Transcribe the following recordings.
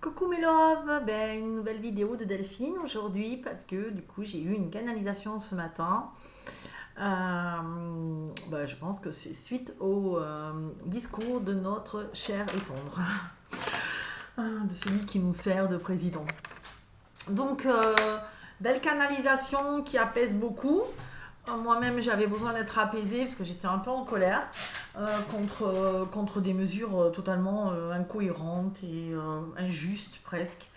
Coucou mes loves, une nouvelle vidéo de Delphine aujourd'hui parce que du coup j'ai eu une canalisation ce matin. Je pense que c'est suite au discours de notre cher et tendre, de celui qui nous sert de président. Donc belle canalisation qui apaise beaucoup. Moi-même j'avais besoin d'être apaisée parce que j'étais un peu en colère contre des mesures totalement incohérentes et injustes presque,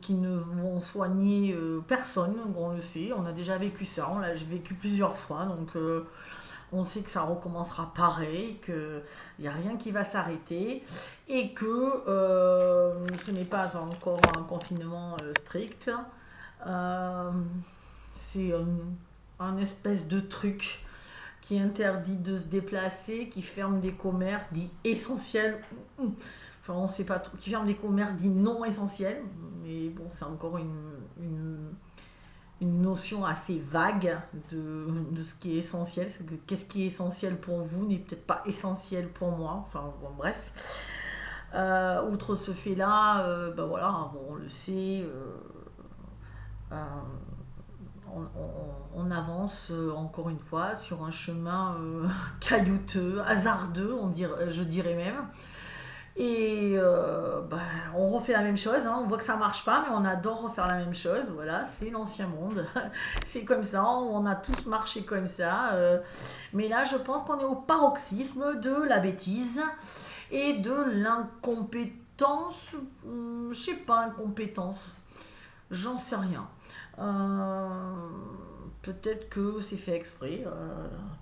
qui ne vont soigner personne, on le sait, on a déjà vécu ça, on l'a vécu plusieurs fois, donc on sait que ça recommencera pareil, qu'il n'y a rien qui va s'arrêter et que ce n'est pas encore un confinement strict. Euh, c'est un espèce de truc qui interdit de se déplacer, qui ferme des commerces dits essentiels, enfin on sait pas trop, qui ferme des commerces dits non essentiels, mais bon c'est encore une notion assez vague de ce qui est essentiel, c'est que qu'est-ce qui est essentiel pour vous n'est peut-être pas essentiel pour moi, enfin bon, bref. Outre ce fait-là, voilà, bon, on le sait, euh, on avance encore une fois sur un chemin caillouteux, hasardeux, je dirais même. Et on refait la même chose, hein. On voit que ça marche pas, mais on adore refaire la même chose. Voilà, c'est l'ancien monde. C'est comme ça, on a tous marché comme ça. Mais là, je pense qu'on est au paroxysme de la bêtise et de l'incompétence. Je sais pas, incompétence. J'en sais rien. Euh, Peut-être que c'est fait exprès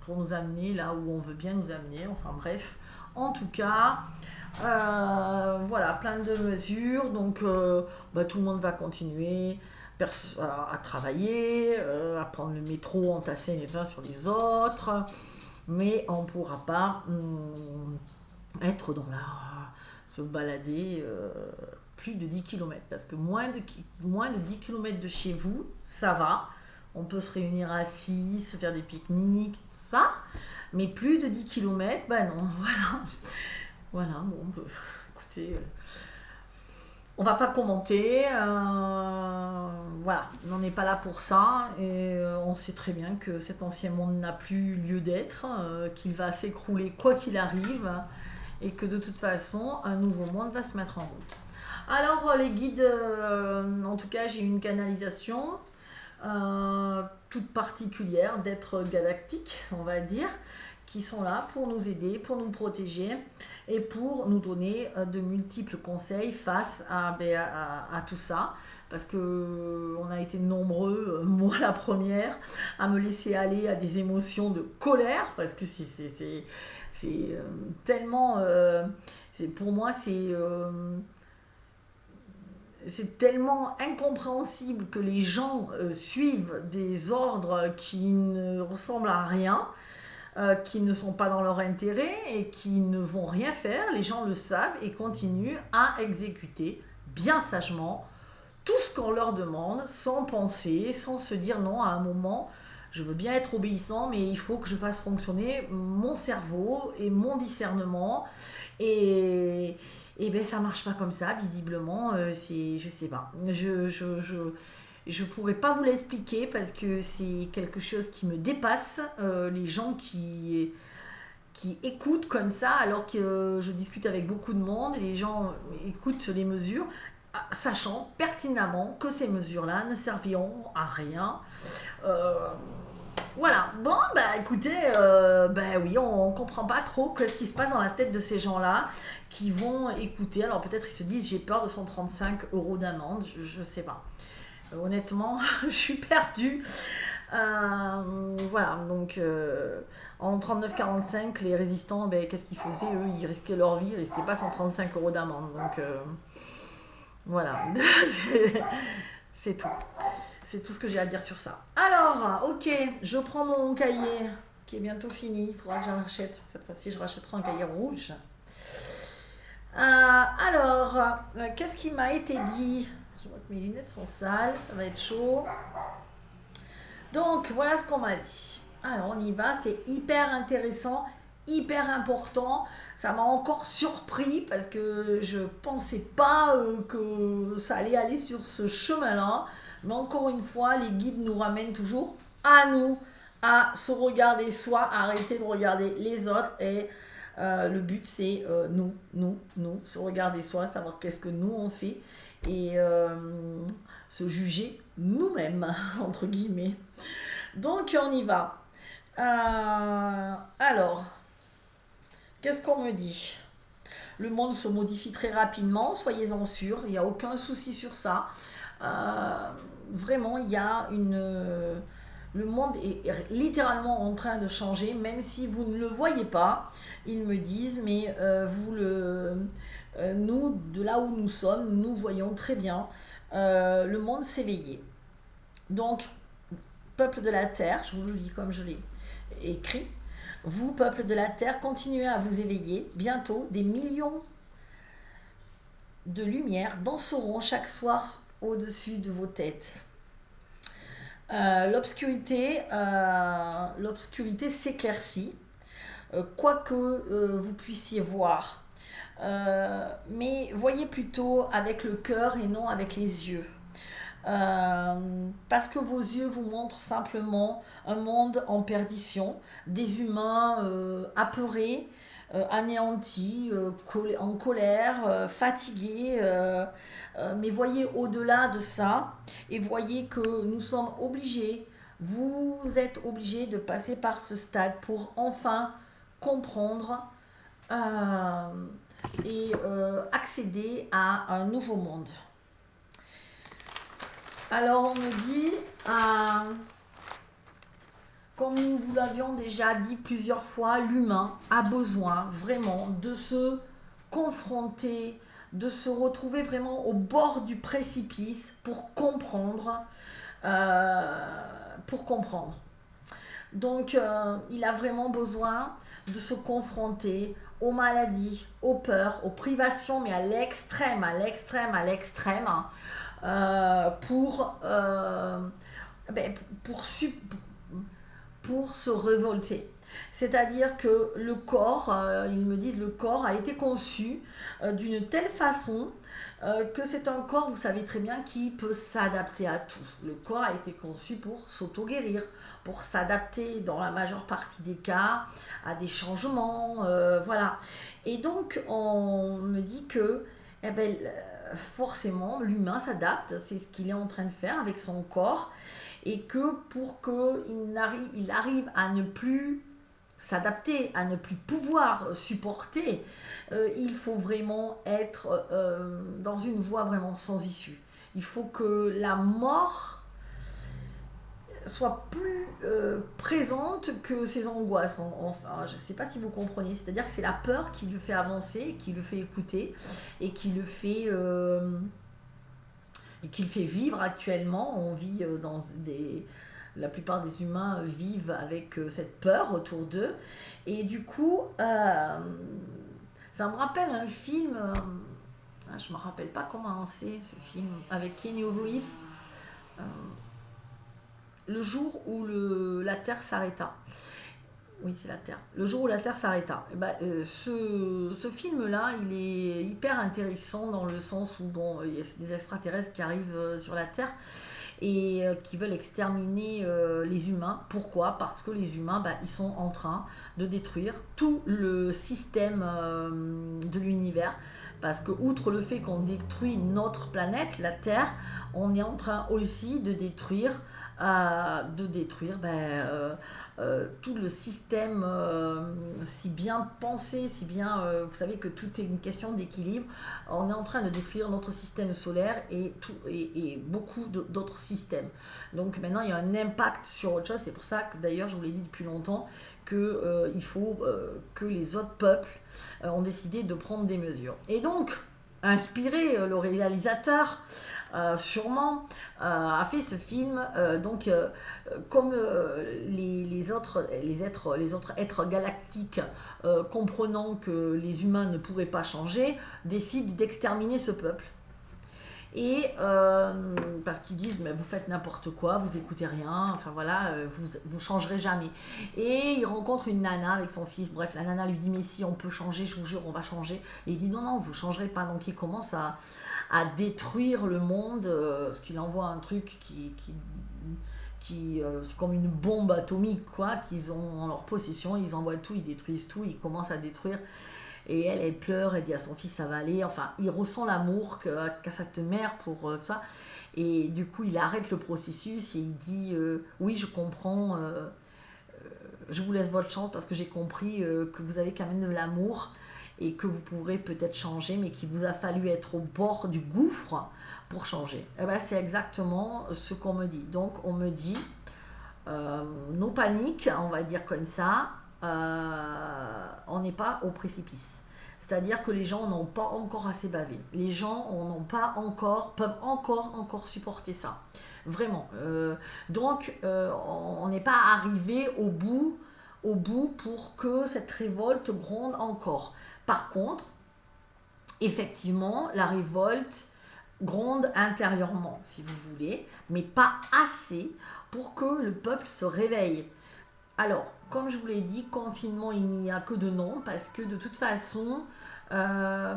pour nous amener là où on veut bien nous amener. Enfin bref, en tout cas, voilà, plein de mesures. Donc tout le monde va continuer à travailler, à prendre le métro, entasser les uns sur les autres. Mais on ne pourra pas être dans la... se balader plus de 10 kilomètres. Parce que moins de 10 kilomètres de chez vous, ça va. On peut se réunir à 6, se faire des pique-niques, tout ça. Mais plus de 10 kilomètres, ben non, voilà. Voilà, bon, écoutez, on va pas commenter. Voilà, on n'en est pas là pour ça. Et on sait très bien que cet ancien monde n'a plus lieu d'être, qu'il va s'écrouler quoi qu'il arrive. Et que de toute façon, un nouveau monde va se mettre en route. Alors, les guides, en tout cas, j'ai une canalisation toute particulière d'êtres galactiques, on va dire, qui sont là pour nous aider, pour nous protéger et pour nous donner de multiples conseils face à tout ça. Parce que on a été nombreux, moi la première, à me laisser aller à des émotions de colère, parce que c'est tellement... pour moi, c'est tellement incompréhensible que les gens suivent des ordres qui ne ressemblent à rien, qui ne sont pas dans leur intérêt et qui ne vont rien faire. Les gens le savent et continuent à exécuter bien sagement tout ce qu'on leur demande, sans penser, sans se dire non à un moment. Je veux bien être obéissant, mais il faut que je fasse fonctionner mon cerveau et mon discernement. Et ben ça marche pas comme ça, visiblement. Je sais pas. Je pourrais pas vous l'expliquer parce que c'est quelque chose qui me dépasse. Les gens qui écoutent comme ça, alors que je discute avec beaucoup de monde, et les gens écoutent les mesures, sachant pertinemment que ces mesures-là ne serviront à rien. Euh, voilà, bon, écoutez, oui, on comprend pas trop ce qui se passe dans la tête de ces gens-là qui vont écouter. Alors peut-être ils se disent j'ai peur de 135 € d'amende, je sais pas. Honnêtement, je suis perdue. Voilà, donc en 39-45, les résistants, qu'est-ce qu'ils faisaient? Eux, ils risquaient leur vie, ils risquaient pas 135 € d'amende. Donc voilà, c'est tout. C'est tout ce que j'ai à dire sur ça. Alors, ok, je prends mon cahier qui est bientôt fini. Il faudra que j'en rachète. Cette fois-ci, je rachèterai un cahier rouge. Qu'est-ce qui m'a été dit? Je vois que mes lunettes sont sales, ça va être chaud. Donc, voilà ce qu'on m'a dit. Alors, on y va, c'est hyper intéressant hyper important. Ça m'a encore surpris parce que je pensais pas que ça allait aller sur ce chemin-là. Mais encore une fois, les guides nous ramènent toujours à nous, à se regarder soi, arrêter de regarder les autres. Et le but, c'est nous, se regarder soi, savoir qu'est-ce que nous on fait et se juger nous-mêmes, entre guillemets. Donc, on y va. Alors, qu'est-ce qu'on me dit? Le monde se modifie très rapidement, soyez-en sûrs, il n'y a aucun souci sur ça. Vraiment, il y a le monde est littéralement en train de changer, même si vous ne le voyez pas. Ils me disent, mais nous, de là où nous sommes, nous voyons très bien le monde s'éveiller. Donc, peuple de la terre, je vous le lis comme je l'ai écrit, vous, peuple de la terre, continuez à vous éveiller. Bientôt, des millions de lumières danseront chaque soir au-dessus de vos têtes. L'obscurité s'éclaircit, quoi que vous puissiez voir. Mais voyez plutôt avec le cœur et non avec les yeux. Parce que vos yeux vous montrent simplement un monde en perdition, des humains apeurés, anéantis, en colère, fatigués. Mais voyez au-delà de ça et voyez que nous sommes obligés, vous êtes obligés de passer par ce stade pour enfin comprendre et accéder à un nouveau monde. Alors on me dit, comme nous vous l'avions déjà dit plusieurs fois, l'humain a besoin vraiment de se confronter, de se retrouver vraiment au bord du précipice pour comprendre. Pour comprendre. Donc il a vraiment besoin de se confronter aux maladies, aux peurs, aux privations, mais à l'extrême, pour, pour se révolter. C'est-à-dire que le corps, ils me disent, le corps a été conçu d'une telle façon que c'est un corps, vous savez très bien, qui peut s'adapter à tout. Le corps a été conçu pour s'auto-guérir, pour s'adapter dans la majeure partie des cas à des changements, voilà. Et donc, on me dit que, forcément, l'humain s'adapte, c'est ce qu'il est en train de faire avec son corps, et que pour qu'il arrive à ne plus s'adapter, à ne plus pouvoir supporter, il faut vraiment être dans une voie vraiment sans issue. Il faut que la mort soit plus présente que ses angoisses. Enfin, je ne sais pas si vous comprenez. C'est-à-dire que c'est la peur qui le fait avancer, qui le fait écouter et qui le fait vivre actuellement. On vit dans des... La plupart des humains vivent avec cette peur autour d'eux. Et du coup, ça me rappelle un film, je ne me rappelle pas comment c'est ce film, avec Keanu Reeves, le jour où la Terre s'arrêta. Oui, c'est la Terre. Le jour où la Terre s'arrêta. Ce film-là, il est hyper intéressant dans le sens où il y a des extraterrestres qui arrivent sur la Terre et qui veulent exterminer les humains. Pourquoi? Parce que les humains, ils sont en train de détruire tout le système de l'univers. Parce que, outre le fait qu'on détruit notre planète, la Terre, on est en train aussi de détruire tout le système si bien pensé, si bien, vous savez que tout est une question d'équilibre. On est en train de détruire notre système solaire et beaucoup d'autres systèmes. Donc maintenant, il y a un impact sur autre chose. C'est pour ça que d'ailleurs, je vous l'ai dit depuis longtemps, qu'il faut que les autres peuples ont décidé de prendre des mesures. Et donc, inspiré, le réalisateur, sûrement, a fait ce film. Comme les autres êtres galactiques, comprenant que les humains ne pourraient pas changer, décident d'exterminer ce peuple. Et parce qu'ils disent, mais vous faites n'importe quoi, vous écoutez rien, enfin voilà, vous changerez jamais. Et il rencontre une nana avec son fils, bref, la nana lui dit, mais si on peut changer, je vous jure, on va changer. Et il dit, non, non, vous changerez pas. Donc il commence à détruire le monde, parce qu'il envoie un truc c'est comme une bombe atomique, quoi, qu'ils ont en leur possession, ils envoient tout, ils détruisent tout, ils commencent à détruire. Et elle pleure, elle dit à son fils, ça va aller. Enfin, il ressent l'amour qu'a cette mère pour ça. Et du coup, il arrête le processus et il dit, oui, je comprends, je vous laisse votre chance parce que j'ai compris que vous avez quand même de l'amour et que vous pourrez peut-être changer, mais qu'il vous a fallu être au bord du gouffre pour changer. Et ben, c'est exactement ce qu'on me dit. Donc, on me dit, nos paniques, on va dire comme ça, on n'est pas au précipice. C'est-à-dire que les gens n'ont pas encore assez bavé. Les gens n'ont pas encore, peuvent encore supporter ça. Vraiment. Donc, on n'est pas arrivé au bout pour que cette révolte gronde encore. Par contre, effectivement, la révolte gronde intérieurement, si vous voulez, mais pas assez pour que le peuple se réveille. Alors, comme je vous l'ai dit, confinement, il n'y a que de nom, parce que de toute façon, je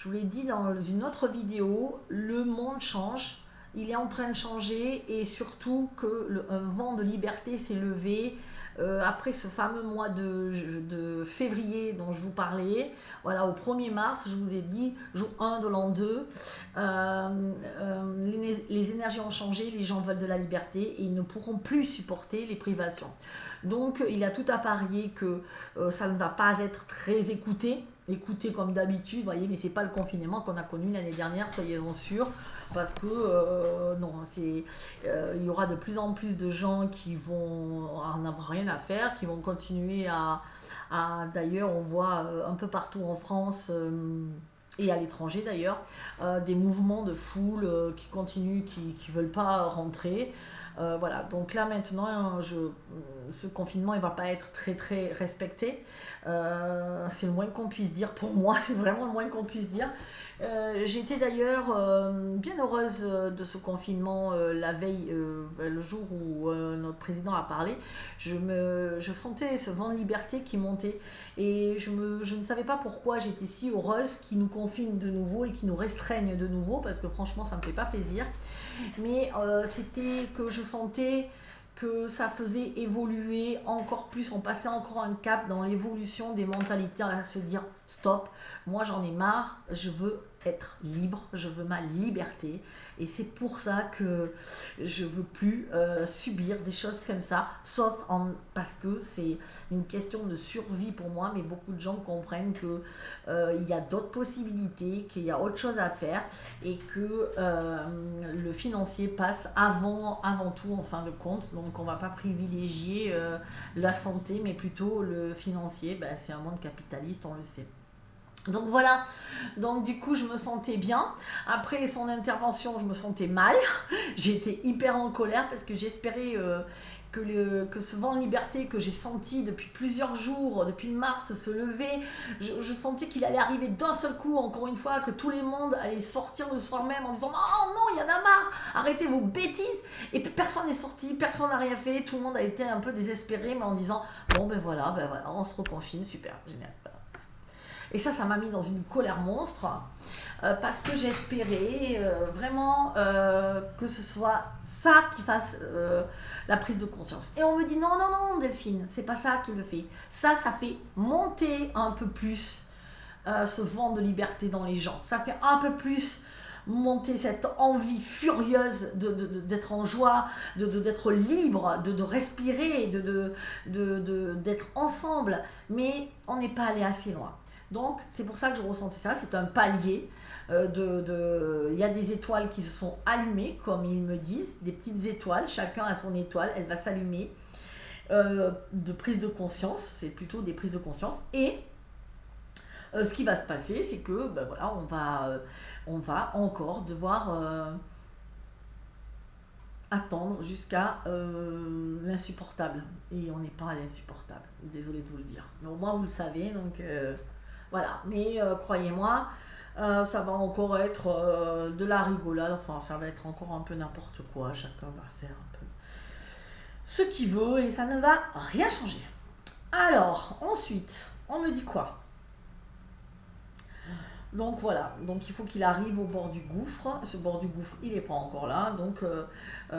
vous l'ai dit dans une autre vidéo, le monde change, il est en train de changer, et surtout qu'un vent de liberté s'est levé après ce fameux mois de février dont je vous parlais. Voilà, au 1er mars, je vous ai dit, jour 1 de l'an 2, les énergies ont changé, les gens veulent de la liberté et ils ne pourront plus supporter les privations. Donc il a tout à parier que ça ne va pas être très écouté comme d'habitude, vous voyez, mais c'est pas le confinement qu'on a connu l'année dernière, soyez-en sûrs, parce que non, il y aura de plus en plus de gens qui vont en avoir rien à faire, qui vont continuer d'ailleurs, on voit un peu partout en France et à l'étranger d'ailleurs, des mouvements de foule qui continuent, qui veulent pas rentrer. Voilà, donc là maintenant, ce confinement il va pas être très très respecté. C'est le moins qu'on puisse dire pour moi, c'est vraiment le moins qu'on puisse dire. J'étais d'ailleurs bien heureuse de ce confinement la veille, le jour où notre président a parlé. Je sentais ce vent de liberté qui montait et je ne savais pas pourquoi j'étais si heureuse qu'il nous confine de nouveau et qu'il nous restreigne de nouveau, parce que franchement ça me fait pas plaisir. Mais c'était que je sentais que ça faisait évoluer encore plus, on passait encore un cap dans l'évolution des mentalités, à se dire stop, moi j'en ai marre, je veux être libre, je veux ma liberté, et c'est pour ça que je veux plus subir des choses comme ça, parce que c'est une question de survie pour moi, mais beaucoup de gens comprennent que il y a d'autres possibilités, qu'il y a autre chose à faire, et que le financier passe avant tout en fin de compte. Donc on va pas privilégier la santé, mais plutôt le financier. Ben, c'est un monde capitaliste, on le sait. Donc voilà, donc du coup je me sentais bien. Après son intervention, je me sentais mal. J'étais hyper en colère parce que j'espérais que ce vent de liberté que j'ai senti depuis plusieurs jours, depuis mars, se lever. Je sentais qu'il allait arriver d'un seul coup, encore une fois, que tout le monde allait sortir le soir même en disant oh non, il y en a marre, arrêtez vos bêtises. Et puis personne n'est sorti, personne n'a rien fait, tout le monde a été un peu désespéré, mais en disant bon ben voilà, on se reconfine, super, génial. Et ça m'a mis dans une colère monstre parce que j'espérais vraiment que ce soit ça qui fasse la prise de conscience. Et on me dit non, Delphine, c'est pas ça qui le fait. Ça fait monter un peu plus ce vent de liberté dans les gens. Ça fait un peu plus monter cette envie furieuse d'être en joie, d'être libre, de respirer, d'être ensemble. Mais on n'est pas allé assez loin. Donc, c'est pour ça que je ressentais ça. C'est un palier. Il y a des étoiles qui se sont allumées, comme ils me disent, des petites étoiles. Chacun a son étoile, elle va s'allumer. De prise de conscience, c'est plutôt des prises de conscience. Et ce qui va se passer, c'est que ben voilà, on va encore devoir attendre jusqu'à l'insupportable. Et on n'est pas à l'insupportable. Désolée de vous le dire. Mais au moins, vous le savez. Donc, voilà. Mais croyez-moi, Ça va encore être de la rigolade, enfin ça va être encore un peu n'importe quoi, chacun va faire un peu ce qu'il veut et ça ne va rien changer. Alors, ensuite, on me dit quoi? Donc voilà, donc il faut qu'il arrive au bord du gouffre. Ce bord du gouffre, il n'est pas encore là. Donc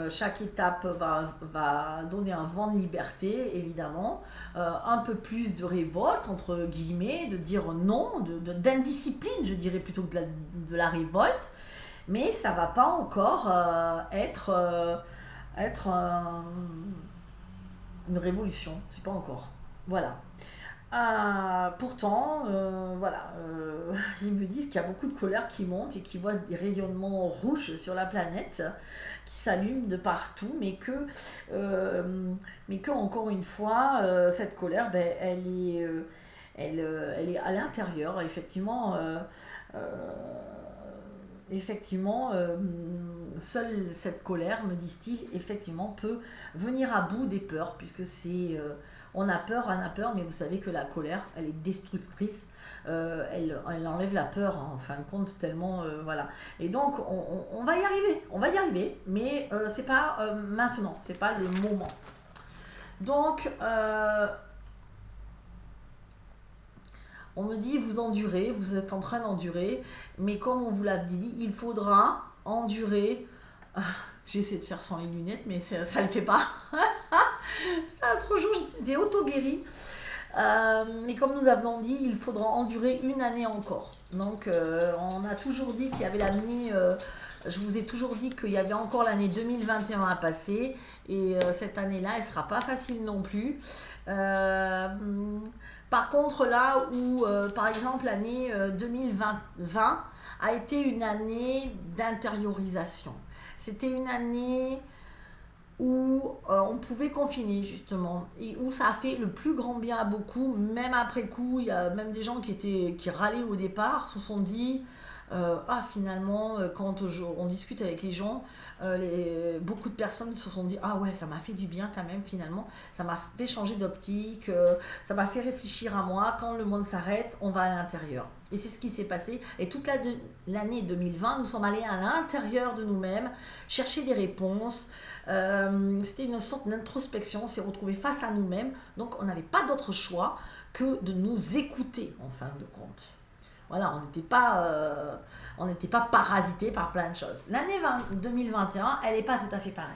chaque étape va donner un vent de liberté, évidemment. Un peu plus de révolte, entre guillemets, de dire non, d'indiscipline, je dirais plutôt que de la révolte. Mais ça va pas encore être une révolution. C'est pas encore. Voilà. Pourtant, voilà, ils me disent qu'il y a beaucoup de colère qui monte et qu'ils voient des rayonnements rouges sur la planète qui s'allument de partout, mais que encore une fois, cette colère, ben, elle est à l'intérieur, effectivement. Effectivement, seule cette colère, me disent-ils, effectivement, peut venir à bout des peurs, puisque on a peur, mais vous savez que la colère, elle est destructrice, elle enlève la peur, hein, en fin de compte, tellement, voilà. Et donc, on va y arriver, mais c'est pas maintenant, c'est pas le moment. Donc, on me dit, vous endurez, vous êtes en train d'endurer, mais comme on vous l'a dit, il faudra endurer. J'essaie de faire sans les lunettes, mais ça le fait pas. L'autre jour, j'étais auto-guérie. Mais comme nous avons dit, il faudra endurer une année encore. Donc, on a toujours dit qu'il y avait l'année. Je vous ai toujours dit qu'il y avait encore l'année 2021 à passer. Et cette année-là, elle ne sera pas facile non plus. Par contre, là où, par exemple, l'année 2020 a été une année d'intériorisation. C'était une année où on pouvait confiner justement et où ça a fait le plus grand bien à beaucoup, même après coup. Il y a même des gens qui râlaient au départ, se sont dit finalement, quand on discute avec les gens, beaucoup de personnes se sont dit ah ouais, ça m'a fait du bien quand même, finalement ça m'a fait changer d'optique, ça m'a fait réfléchir à moi. Quand le monde s'arrête, on va à l'intérieur, et c'est ce qui s'est passé. Et toute l'année 2020, nous sommes allés à l'intérieur de nous-mêmes chercher des réponses. C'était une sorte d'introspection, on s'est retrouvés face à nous-mêmes, donc on n'avait pas d'autre choix que de nous écouter en fin de compte. Voilà, on n'était pas parasité par plein de choses. L'année 2021, elle n'est pas tout à fait pareille.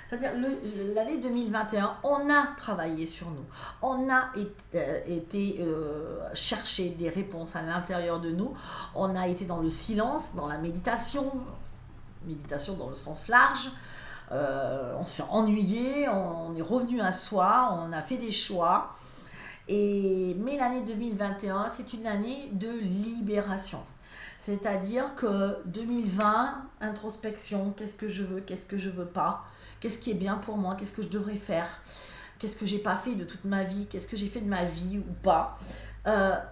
C'est-à-dire, l'année 2021, on a travaillé sur nous. On a été chercher des réponses à l'intérieur de nous. On a été dans le silence, dans la méditation dans le sens large. On s'est ennuyé, on est revenu à soi, on a fait des choix. Mais l'année 2021, c'est une année de libération. C'est-à-dire que 2020, introspection, qu'est-ce que je veux pas, qu'est-ce qui est bien pour moi, qu'est-ce que je devrais faire, qu'est-ce que j'ai pas fait de toute ma vie, qu'est-ce que j'ai fait de ma vie ou pas,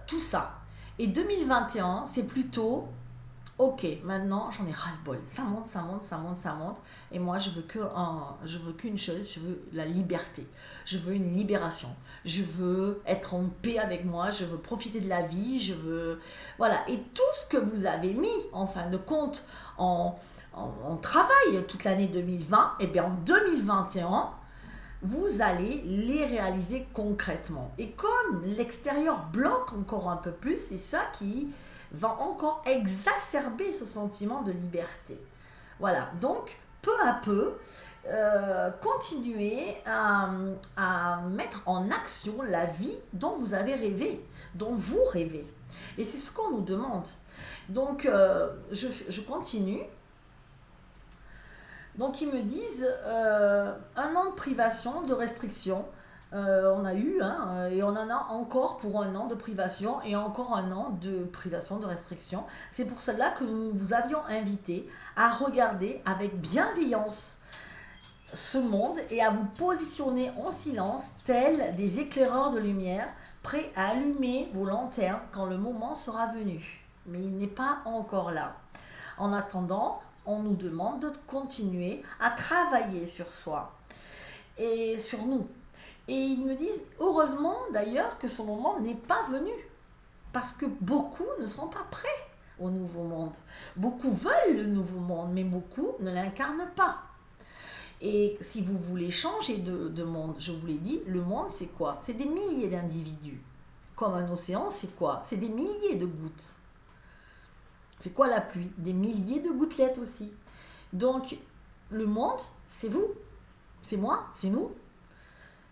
tout ça. Et 2021, c'est plutôt ok, maintenant j'en ai ras-le-bol. Ça monte, ça monte, ça monte, ça monte. Et moi, je veux qu'une chose, je veux la liberté. Je veux une libération. Je veux être en paix avec moi. Je veux profiter de la vie. Je veux. Voilà. Et tout ce que vous avez mis, en fin de compte, en travail toute l'année 2020, et bien en 2021, vous allez les réaliser concrètement. Et comme l'extérieur bloque encore un peu plus, c'est ça qui va encore exacerber ce sentiment de liberté. Voilà, donc peu à peu, continuez à mettre en action la vie dont vous avez rêvé, dont vous rêvez. Et c'est ce qu'on nous demande. Donc, je continue. Donc, ils me disent 1 an de privation, de restriction. On a eu, et on en a encore pour 1 an de privation et encore 1 an de privation, de restriction. C'est pour cela que nous vous avions invité à regarder avec bienveillance ce monde et à vous positionner en silence, tels des éclaireurs de lumière, prêts à allumer vos lanternes quand le moment sera venu. Mais il n'est pas encore là. En attendant, on nous demande de continuer à travailler sur soi et sur nous. Et ils me disent, heureusement d'ailleurs que ce moment n'est pas venu, parce que beaucoup ne sont pas prêts. au nouveau monde. Beaucoup veulent le nouveau monde, mais beaucoup ne l'incarnent pas. Et si vous voulez changer de monde, je vous l'ai dit, le monde c'est quoi? C'est des milliers d'individus. Comme un océan, c'est quoi? C'est des milliers de gouttes. C'est quoi la pluie? Des milliers de gouttelettes aussi. Donc, le monde, c'est vous, c'est moi, c'est nous.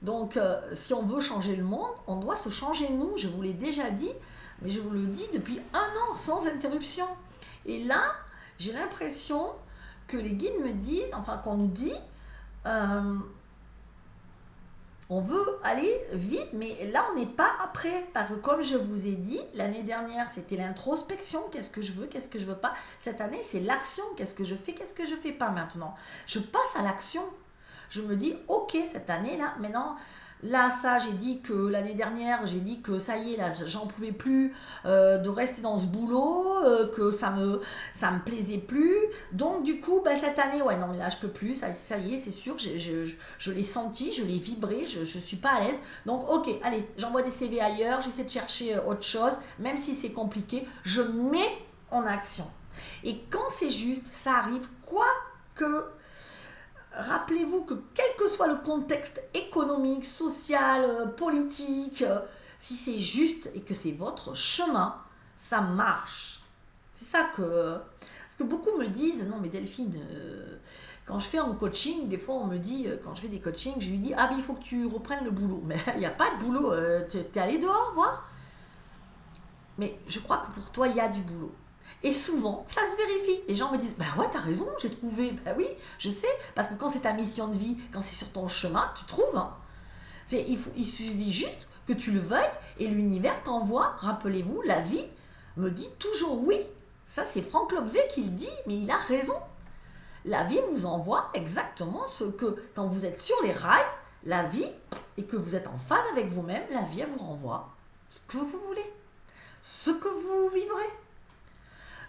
Donc, si on veut changer le monde, on doit se changer nous. Je vous l'ai déjà dit, mais je vous le dis depuis 1 an, sans interruption. Et là, j'ai l'impression que les guides me disent, enfin qu'on nous dit, on veut aller vite, mais là, on n'est pas après. Parce que comme je vous ai dit, l'année dernière, c'était l'introspection. Qu'est-ce que je veux, qu'est-ce que je veux pas. Cette année, c'est l'action. Qu'est-ce que je fais, qu'est-ce que je fais pas maintenant. Je passe à l'action. Je me dis, ok, cette année-là, maintenant, là, ça, j'ai dit que l'année dernière, j'ai dit que ça y est, là, j'en pouvais plus de rester dans ce boulot, que ça me plaisait plus. Donc, du coup, ben, cette année, ouais, non, mais là, je peux plus, ça y est, c'est sûr, je l'ai senti, je l'ai vibré, je suis pas à l'aise. Donc, ok, allez, j'envoie des CV ailleurs, j'essaie de chercher autre chose, même si c'est compliqué, je mets en action. Et quand c'est juste, ça arrive, quoi que... Rappelez-vous que quel que soit le contexte économique, social, politique, si c'est juste et que c'est votre chemin, ça marche. C'est ça que... Parce que beaucoup me disent, non mais Delphine, quand je fais un coaching, des fois on me dit, quand je fais des coachings, je lui dis, ah mais il faut que tu reprennes le boulot. Mais il n'y a pas de boulot, t'es allé dehors voir. Mais je crois que pour toi, il y a du boulot. Et souvent, ça se vérifie. Les gens me disent, bah ouais, t'as raison, j'ai trouvé. Bah oui, je sais, parce que quand c'est ta mission de vie, quand c'est sur ton chemin, tu trouves. Hein. Il suffit juste que tu le veuilles et l'univers t'envoie. Rappelez-vous, la vie me dit toujours oui. Ça, c'est Franck Lobvé qui le dit, mais il a raison. La vie vous envoie exactement ce que, quand vous êtes sur les rails, la vie, et que vous êtes en phase avec vous-même, la vie, elle vous renvoie ce que vous voulez, ce que vous vivrez.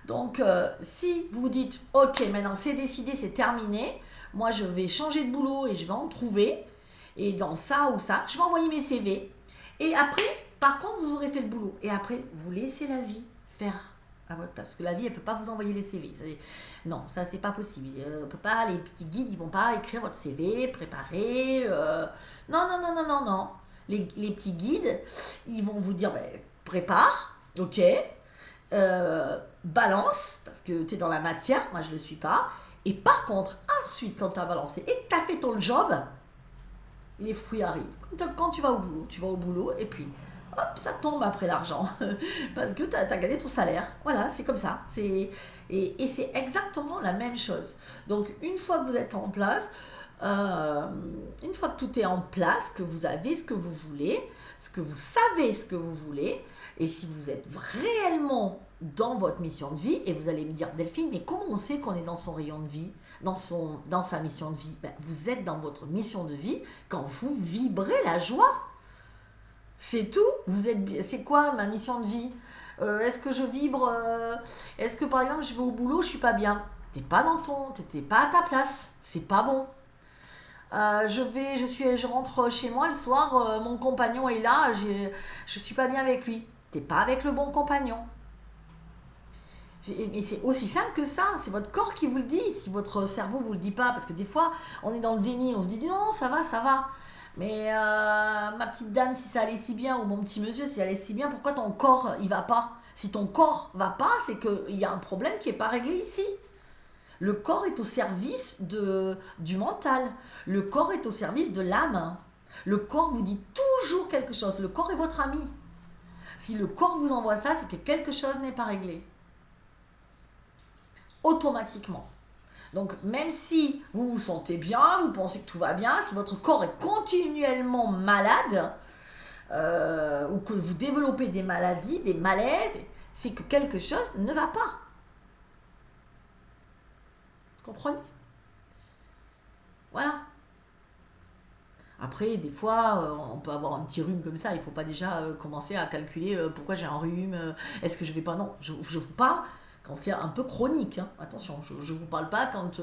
Donc, si vous dites, ok, maintenant c'est décidé, c'est terminé, moi je vais changer de boulot et je vais en trouver, et dans ça ou ça, je vais envoyer mes CV, et après, par contre, vous aurez fait le boulot, et après, vous laissez la vie faire à votre place, parce que la vie, elle ne peut pas vous envoyer les CV. Non, ça, c'est pas possible. On peut pas, les petits guides, ils vont pas écrire votre CV, préparer, non, non, non, non, non, non. Les petits guides, ils vont vous dire, ben, prépare, ok, balance, parce que tu es dans la matière, moi je ne le suis pas. Et par contre, ensuite, quand tu as balancé et que tu as fait ton job, les fruits arrivent. Quand tu vas au boulot, et puis, hop, ça tombe après l'argent. Parce que tu as gagné ton salaire. Voilà, c'est comme ça. Et c'est exactement la même chose. Donc, une fois que vous êtes en place, une fois que tout est en place, que vous avez ce que vous voulez, ce que vous savez ce que vous voulez, et si vous êtes réellement dans votre mission de vie, et vous allez me dire, Delphine, mais comment on sait qu'on est dans son rayon de vie, dans sa mission de vie? Ben, vous êtes dans votre mission de vie quand vous vibrez la joie. C'est tout. C'est quoi ma mission de vie? Est-ce que je vibre est-ce que par exemple je vais au boulot, je suis pas bien? T'es pas à ta place. C'est pas bon. Je rentre chez moi le soir, mon compagnon est là, je suis pas bien avec lui. T'es pas avec le bon compagnon. Mais c'est aussi simple que ça, c'est votre corps qui vous le dit, si votre cerveau vous le dit pas, parce que des fois on est dans le déni, on se dit non, ça va. Mais ma petite dame, si ça allait si bien, ou mon petit monsieur, si ça allait si bien, pourquoi ton corps il va pas? Si ton corps va pas, c'est qu'il y a un problème qui est pas réglé ici. Le corps est au service du mental. Le corps est au service de l'âme. Le corps vous dit toujours quelque chose. Le corps est votre ami. Si le corps vous envoie ça, c'est que quelque chose n'est pas réglé. Automatiquement. Donc, même si vous vous sentez bien, vous pensez que tout va bien, si votre corps est continuellement malade, ou que vous développez des maladies, des malaises, c'est que quelque chose ne va pas. Comprenez? Voilà. Après, des fois, on peut avoir un petit rhume comme ça. Il ne faut pas déjà commencer à calculer pourquoi j'ai un rhume. Est-ce que je vais pas? Non, je vous parle quand c'est un peu chronique. Hein. Attention, je ne vous parle pas quand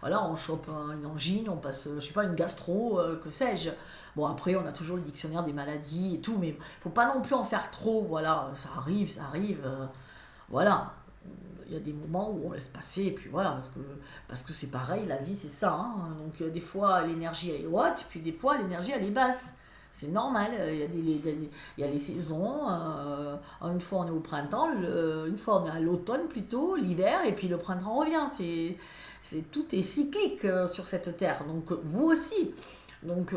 voilà, on chope une angine, on passe, je sais pas, une gastro, que sais-je. Bon, après, on a toujours le dictionnaire des maladies et tout, mais il ne faut pas non plus en faire trop. Voilà, ça arrive. Voilà. y a des moments où on laisse passer, et puis voilà, parce que c'est pareil, la vie c'est ça, hein. Donc des fois l'énergie elle est haute, et puis des fois l'énergie elle est basse. C'est normal, il y a les saisons, une fois on est au printemps, une fois on est à l'automne plutôt, l'hiver, et puis le printemps revient. Tout est cyclique sur cette terre, donc vous aussi. Donc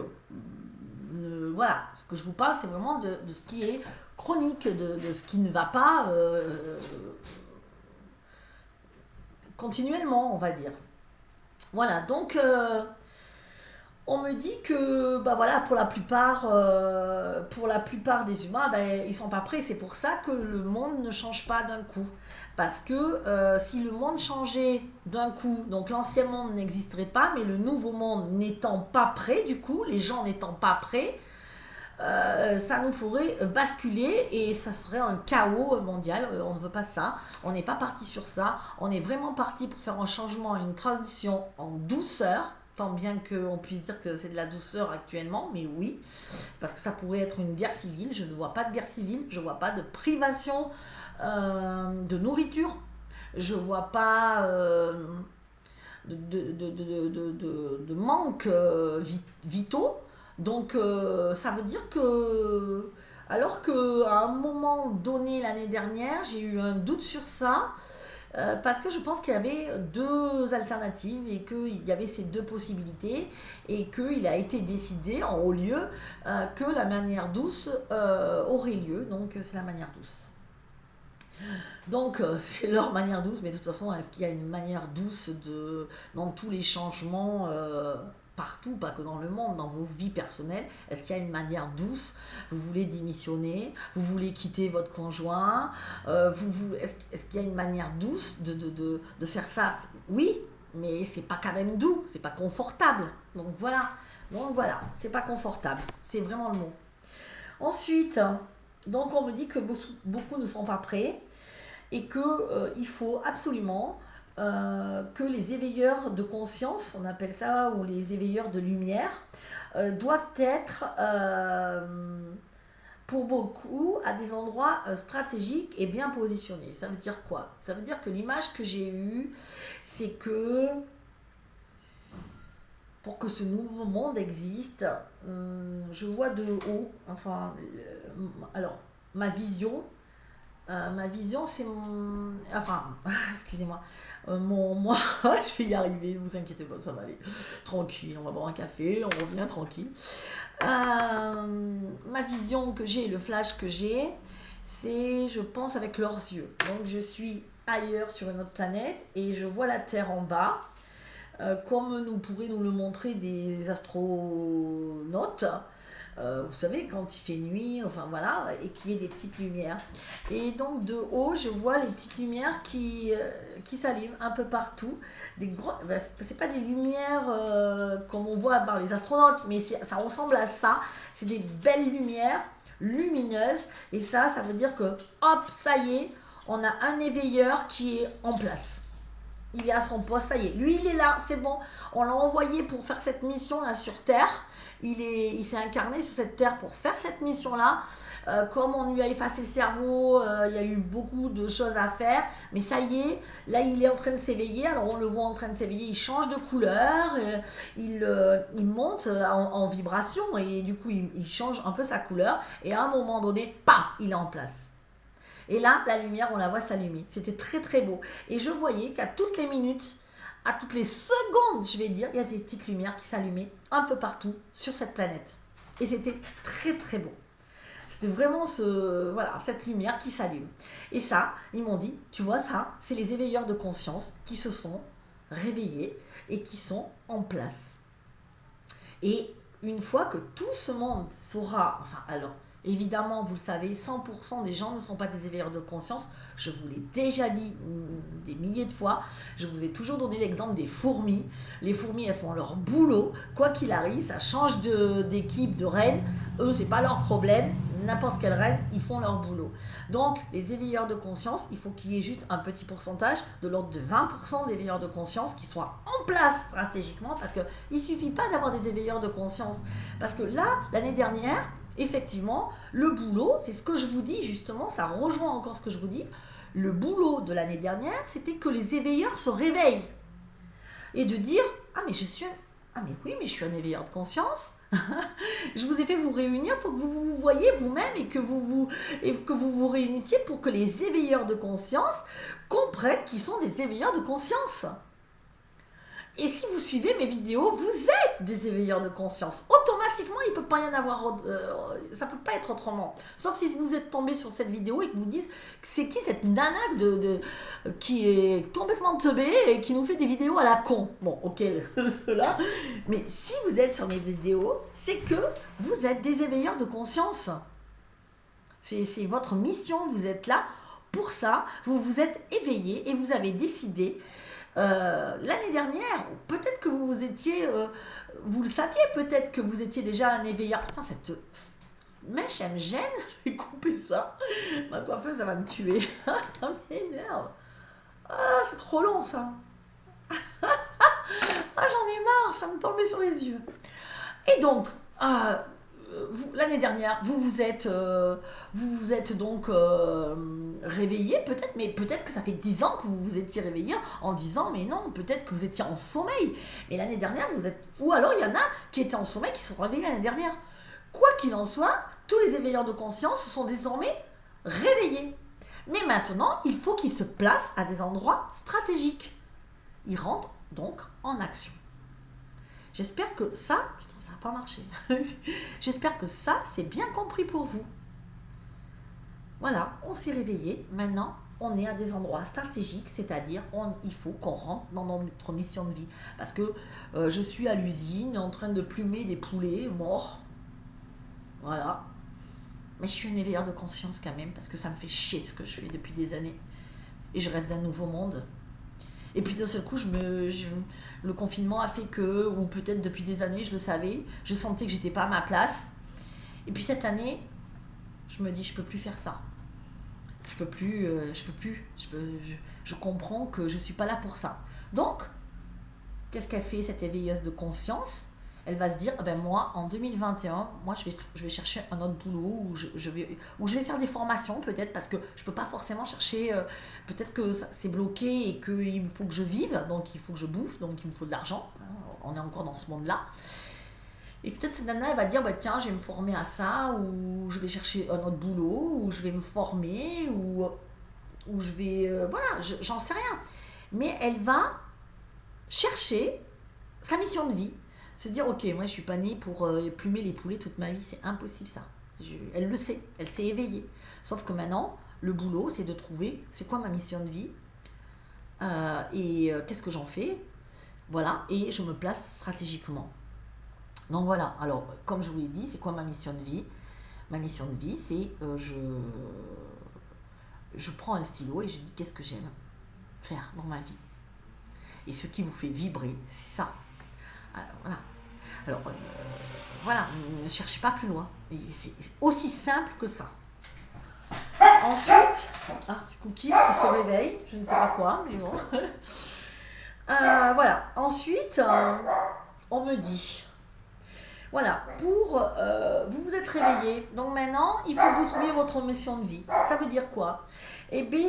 voilà, ce que je vous parle, c'est vraiment de ce qui est chronique, de ce qui ne va pas continuellement, on va dire. Voilà, donc on me dit que bah voilà, pour la plupart des humains, bah, ils sont pas prêts. C'est pour ça que le monde ne change pas d'un coup. Parce que si le monde changeait d'un coup, donc l'ancien monde n'existerait pas, mais le nouveau monde n'étant pas prêt, du coup, les gens n'étant pas prêts, ça nous ferait basculer et ça serait un chaos mondial. On ne veut pas ça, on n'est pas parti sur ça, on est vraiment parti pour faire un changement, une transition en douceur, tant bien qu'on puisse dire que c'est de la douceur actuellement, mais oui, parce que ça pourrait être une guerre civile. Je ne vois pas de guerre civile, je ne vois pas de privation de nourriture, je ne vois pas de manque vitaux. Donc ça veut dire que, alors qu'à un moment donné l'année dernière, j'ai eu un doute sur ça, parce que je pense qu'il y avait deux alternatives et qu'il y avait ces deux possibilités et qu'il a été décidé en haut lieu que la manière douce aurait lieu, donc c'est la manière douce. Donc c'est leur manière douce, mais de toute façon, est-ce qu'il y a une manière douce dans tous les changements partout, pas que dans le monde, dans vos vies personnelles? Est-ce qu'il y a une manière douce? Vous voulez démissionner? Vous voulez quitter votre conjoint? Est-ce qu'il y a une manière douce de faire ça? Oui, mais c'est pas quand même doux, c'est pas confortable. Donc voilà, c'est pas confortable, c'est vraiment le mot. Ensuite, donc on me dit que beaucoup ne sont pas prêts et que il faut absolument que les éveilleurs de conscience, on appelle ça, ou les éveilleurs de lumière, doivent être pour beaucoup à des endroits stratégiques et bien positionnés. Ça veut dire quoi? Ça veut dire que l'image que j'ai eue, c'est que pour que ce nouveau monde existe, je vois de haut, enfin, alors, ma vision, c'est enfin, excusez-moi, moi, je vais y arriver, ne vous inquiétez pas, ça va aller. Tranquille, on va boire un café, on revient tranquille. Ma vision que j'ai, le flash que j'ai, c'est, je pense, avec leurs yeux. Donc, je suis ailleurs sur une autre planète et je vois la Terre en bas, comme nous pourraient nous le montrer des astronautes. Vous savez, quand il fait nuit, enfin voilà, et qu'il y ait des petites lumières. Et donc de haut, je vois les petites lumières qui s'allument un peu partout. C'est pas des lumières comme on voit par les astronautes, mais ça ressemble à ça. C'est des belles lumières lumineuses. Et ça veut dire que, hop, ça y est, on a un éveilleur qui est en place. Il est à son poste, ça y est. Lui, il est là, c'est bon. On l'a envoyé pour faire cette mission-là sur Terre. Il s'est incarné sur cette terre pour faire cette mission-là. Comme on lui a effacé le cerveau, il y a eu beaucoup de choses à faire. Mais ça y est, là il est en train de s'éveiller. Alors on le voit en train de s'éveiller, il change de couleur, il monte en vibration et du coup il change un peu sa couleur. Et à un moment donné, paf, il est en place. Et là, la lumière, on la voit s'allumer. C'était très très beau. Et je voyais qu'à toutes les minutes, à toutes les secondes, je vais dire, il y a des petites lumières qui s'allumaient un peu partout sur cette planète. Et c'était très très beau. C'était vraiment cette lumière qui s'allume. Et ça, ils m'ont dit, tu vois ça, c'est les éveilleurs de conscience qui se sont réveillés et qui sont en place. Et une fois que tout ce monde saura, enfin alors, évidemment, vous le savez, 100% des gens ne sont pas des éveilleurs de conscience. Je vous l'ai déjà dit des milliers de fois. Je vous ai toujours donné l'exemple des fourmis. Les fourmis, elles font leur boulot. Quoi qu'il arrive, ça change d'équipe, de reine. Eux, c'est pas leur problème. N'importe quelle reine, ils font leur boulot. Donc, les éveilleurs de conscience, il faut qu'il y ait juste un petit pourcentage, de l'ordre de 20% d'éveilleurs de conscience qui soient en place stratégiquement. Parce qu'il ne suffit pas d'avoir des éveilleurs de conscience. Parce que là, l'année dernière, effectivement, le boulot, c'est ce que je vous dis justement, ça rejoint encore ce que je vous dis. Le boulot de l'année dernière, c'était que les éveilleurs se réveillent. Et de dire, ah mais oui, mais je suis un éveilleur de conscience. Je vous ai fait vous réunir pour que vous vous voyiez vous-même et que vous réunissiez pour que les éveilleurs de conscience comprennent qu'ils sont des éveilleurs de conscience. Et si vous suivez mes vidéos, vous êtes des éveilleurs de conscience. Automatiquement, il ne peut pas y en avoir, ça ne peut pas être autrement. Sauf si vous êtes tombé sur cette vidéo et que vous dites, c'est qui cette nana qui est complètement teubée et qui nous fait des vidéos à la con. Bon, ok, cela. Mais si vous êtes sur mes vidéos, c'est que vous êtes des éveilleurs de conscience. C'est votre mission, vous êtes là pour ça. Vous vous êtes éveillés et vous avez décidé l'année dernière, peut-être que vous étiez, vous le saviez peut-être que vous étiez déjà un éveilleur. Putain, cette mèche, elle me gêne, je vais couper ça. Ma coiffeuse, ça va me tuer. Ça m'énerve. Ah, c'est trop long ça. Ah, j'en ai marre, ça me tombait sur les yeux. Et donc, l'année dernière, vous vous êtes donc réveillé, peut-être, mais peut-être que ça fait 10 ans que vous vous étiez réveillé en disant, mais non, peut-être que vous étiez en sommeil. Mais l'année dernière, ou alors il y en a qui étaient en sommeil, qui se sont réveillés l'année dernière. Quoi qu'il en soit, tous les éveilleurs de conscience sont désormais réveillés. Mais maintenant, il faut qu'ils se placent à des endroits stratégiques. Ils rentrent donc en action. J'espère que ça... Putain, ça n'a pas marché. J'espère que ça, c'est bien compris pour vous. Voilà, on s'est réveillé. Maintenant, on est à des endroits stratégiques, c'est-à-dire il faut qu'on rentre dans notre mission de vie. Parce que je suis à l'usine en train de plumer des poulets morts. Voilà. Mais je suis un éveilleur de conscience quand même, parce que ça me fait chier ce que je fais depuis des années. Et je rêve d'un nouveau monde. Et puis d'un seul coup, le confinement a fait que, ou peut-être depuis des années, je le savais, je sentais que j'étais pas à ma place. Et puis cette année, je me dis, je peux plus faire ça. Je comprends que je suis pas là pour ça. Donc, qu'est-ce qu'elle fait, cette éveilleuse de conscience ? Elle va se dire, moi, en 2021, moi, je vais chercher un autre boulot, ou je vais faire des formations, peut-être, parce que je ne peux pas forcément chercher, peut-être que c'est bloqué et qu'il faut que je vive, donc il faut que je bouffe, donc il me faut de l'argent. On est encore dans ce monde-là. Et peut-être cette nana, elle va dire, tiens, je vais me former à ça, ou je vais chercher un autre boulot, ou je vais me former, ou je vais... voilà, j'en sais rien. Mais elle va chercher sa mission de vie. Se dire, ok, moi je suis pas née pour plumer les poulets toute ma vie, c'est impossible ça. Elle le sait, elle s'est éveillée. Sauf que maintenant, le boulot, c'est de trouver, c'est quoi ma mission de vie, et qu'est-ce que j'en fais, voilà, et je me place stratégiquement. Donc voilà, alors comme je vous l'ai dit, c'est quoi ma mission de vie ? Ma mission de vie, c'est je prends un stylo et je dis qu'est-ce que j'aime faire dans ma vie. Et ce qui vous fait vibrer, c'est ça. Alors, voilà, ne cherchez pas plus loin. C'est aussi simple que ça. Ensuite, Cookies qui se réveille, je ne sais pas quoi, mais bon. Voilà, ensuite, on me dit, voilà, vous vous êtes réveillé, donc maintenant, il faut que vous trouviez votre mission de vie. Ça veut dire quoi ? Eh bien,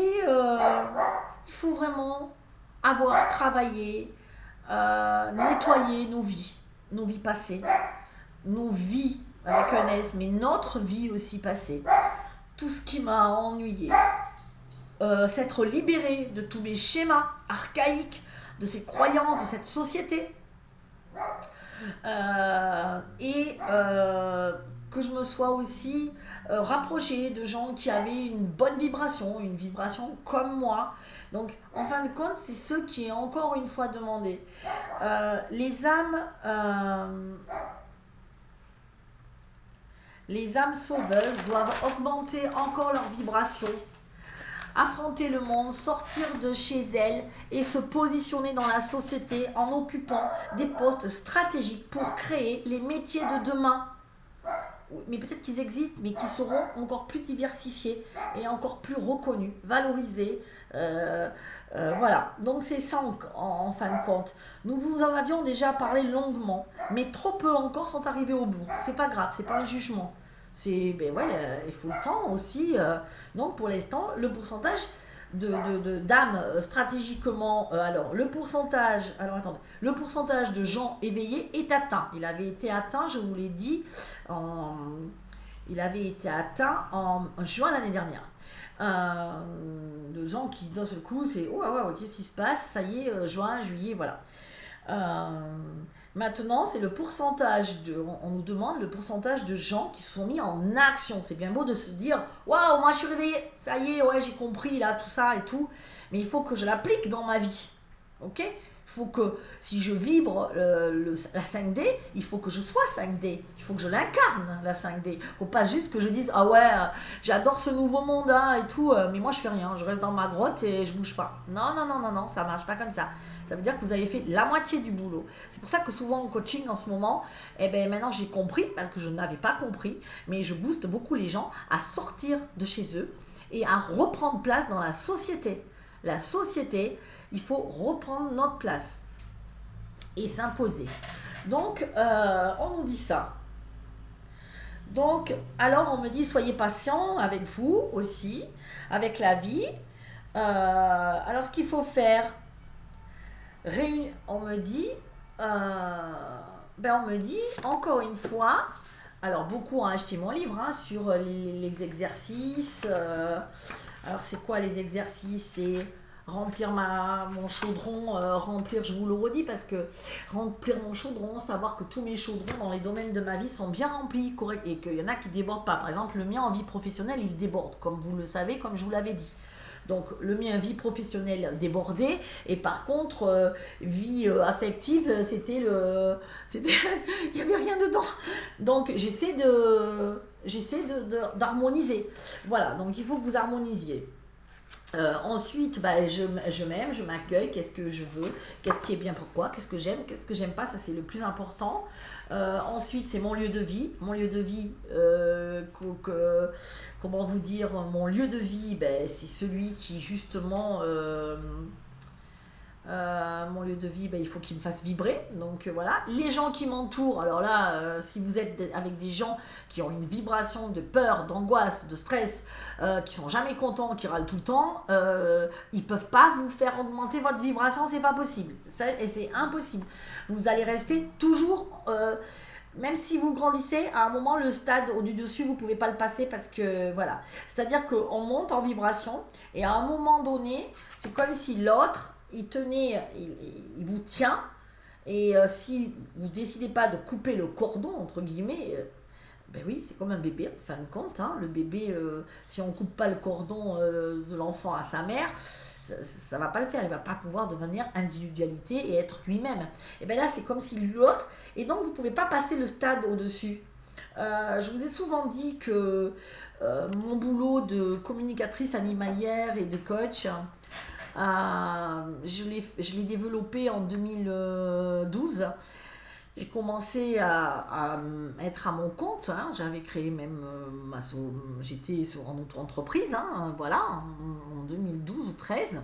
il faut vraiment avoir travaillé, nettoyer nos vies passées, nos vies avec un S, mais notre vie aussi passée, tout ce qui m'a ennuyé, s'être libéré de tous mes schémas archaïques, de ces croyances, de cette société, et que je me sois aussi rapprochée de gens qui avaient une bonne vibration, une vibration comme moi. Donc, en fin de compte, c'est ce qui est encore une fois demandé. Les âmes sauveuses doivent augmenter encore leur vibration, affronter le monde, sortir de chez elles et se positionner dans la société en occupant des postes stratégiques pour créer les métiers de demain. Mais peut-être qu'ils existent, mais qui seront encore plus diversifiés et encore plus reconnus, valorisés. Voilà, donc c'est ça en fin de compte. Nous vous en avions déjà parlé longuement, mais trop peu encore sont arrivés au bout. C'est pas grave, c'est pas un jugement. Il faut le temps aussi. Donc pour l'instant, le pourcentage d'âmes stratégiquement. Alors, le pourcentage de gens éveillés est atteint. Il avait été atteint, je vous l'ai dit, il avait été atteint en juin l'année dernière. De gens qui d'un seul coup c'est oh ouais, ouais, qu'est-ce qui se passe, ça y est, juin, juillet, voilà. Euh, Maintenant c'est le pourcentage on nous demande le pourcentage de gens qui se sont mis en action. C'est bien beau de se dire waouh, moi je suis réveillée, ça y est, ouais, j'ai compris là tout ça et tout, mais il faut que je l'applique dans ma vie, ok. Il faut que si je vibre la 5D, il faut que je sois 5D. Il faut que je l'incarne, la 5D. Il ne faut pas juste que je dise ah ouais, j'adore ce nouveau monde hein, et tout, mais moi je fais rien, je reste dans ma grotte et je bouge pas. Non, non, non, non, non, ça marche pas comme ça. Ça veut dire que vous avez fait la moitié du boulot. C'est pour ça que souvent en coaching en ce moment, eh ben maintenant j'ai compris, parce que je n'avais pas compris, mais je booste beaucoup les gens à sortir de chez eux et à reprendre place dans la société. La société, il faut reprendre notre place et s'imposer. Donc, on nous dit ça. Donc, alors on me dit, soyez patient avec vous aussi, avec la vie. Alors, ce qu'il faut faire, on me dit, encore une fois, alors beaucoup ont acheté mon livre hein, sur les exercices. Alors, c'est quoi les exercices? C'est remplir mon chaudron, remplir, je vous le redis parce que remplir mon chaudron, savoir que tous mes chaudrons dans les domaines de ma vie sont bien remplis, correct, et qu'il y en a qui ne débordent pas. Par exemple, le mien en vie professionnelle, il déborde, comme vous le savez, comme je vous l'avais dit. Donc le mien, vie professionnelle débordée, et par contre, vie affective, il n'y avait rien dedans. Donc j'essaie d'harmoniser. Voilà, donc il faut que vous harmonisiez. Ensuite, je m'aime, je m'accueille, qu'est-ce que je veux, qu'est-ce qui est bien pourquoi, qu'est-ce que j'aime pas, ça c'est le plus important. Ensuite, c'est mon lieu de vie. Mon lieu de vie, comment vous dire, mon lieu de vie, c'est celui qui justement, mon lieu de vie, il faut qu'il me fasse vibrer. Donc voilà, les gens qui m'entourent, alors là, si vous êtes avec des gens qui ont une vibration de peur, d'angoisse, de stress, qui sont jamais contents, qui râlent tout le temps, ils peuvent pas vous faire augmenter votre vibration, c'est pas possible. Et c'est impossible. Vous allez rester toujours, même si vous grandissez, à un moment, le stade au-dessus, vous pouvez pas le passer parce que, voilà. C'est-à-dire qu'on monte en vibration et à un moment donné, c'est comme si l'autre, il vous tient, et si vous décidez pas de couper le cordon entre guillemets, ben oui, c'est comme un bébé en fin de compte hein. Le bébé, si on coupe pas le cordon de l'enfant à sa mère, ça va pas le faire, il va pas pouvoir devenir individualité et être lui-même. Et ben là c'est comme si l'autre, et donc vous pouvez pas passer le stade au-dessus. Je vous ai souvent dit que mon boulot de communicatrice animalière et de coach, je l'ai développé en 2012. J'ai commencé à être à mon compte. Hein. J'avais créé même j'étais en auto-entreprise, hein, voilà, en 2012 ou 13.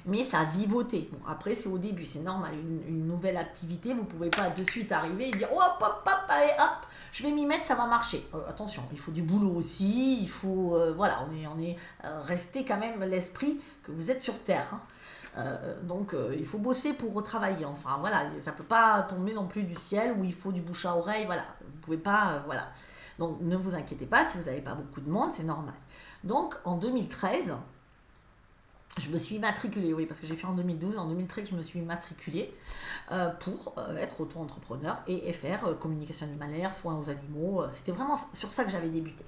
Mais ça a vivoté. Bon, après, c'est au début, c'est normal. Une nouvelle activité, vous ne pouvez pas de suite arriver et dire oh, hop, hop, hop, allez, hop, je vais m'y mettre, ça va marcher. Attention, il faut du boulot aussi, il faut. Voilà, on est resté quand même l'esprit que vous êtes sur Terre. Hein. Donc, il faut bosser pour travailler. Enfin, voilà, ça ne peut pas tomber non plus du ciel où il faut du bouche à oreille. Voilà, vous ne pouvez pas. Voilà. Donc, ne vous inquiétez pas, si vous n'avez pas beaucoup de monde, c'est normal. Donc, en 2013. Je me suis matriculée, oui, parce que j'ai fait en 2012, en 2013, je me suis matriculée pour être auto-entrepreneur et faire communication animalière, soins aux animaux. C'était vraiment sur ça que j'avais débuté.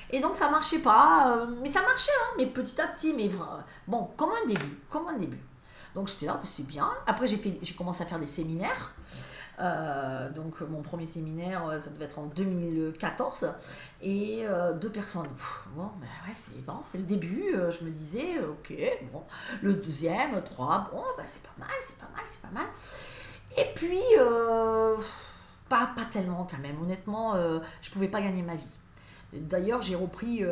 Et donc ça marchait pas, mais ça marchait, hein, mais petit à petit, mais bon, comme un début. Donc j'étais là, c'est bien. Après j'ai commencé à faire des séminaires. Donc mon premier séminaire, ça devait être en 2014, et 2 personnes. Bon, ben ouais, c'est le début. Je me disais, ok, bon, le deuxième, 3, bon, ben c'est pas mal. Et puis, pas tellement quand même. Honnêtement, je pouvais pas gagner ma vie. D'ailleurs, j'ai repris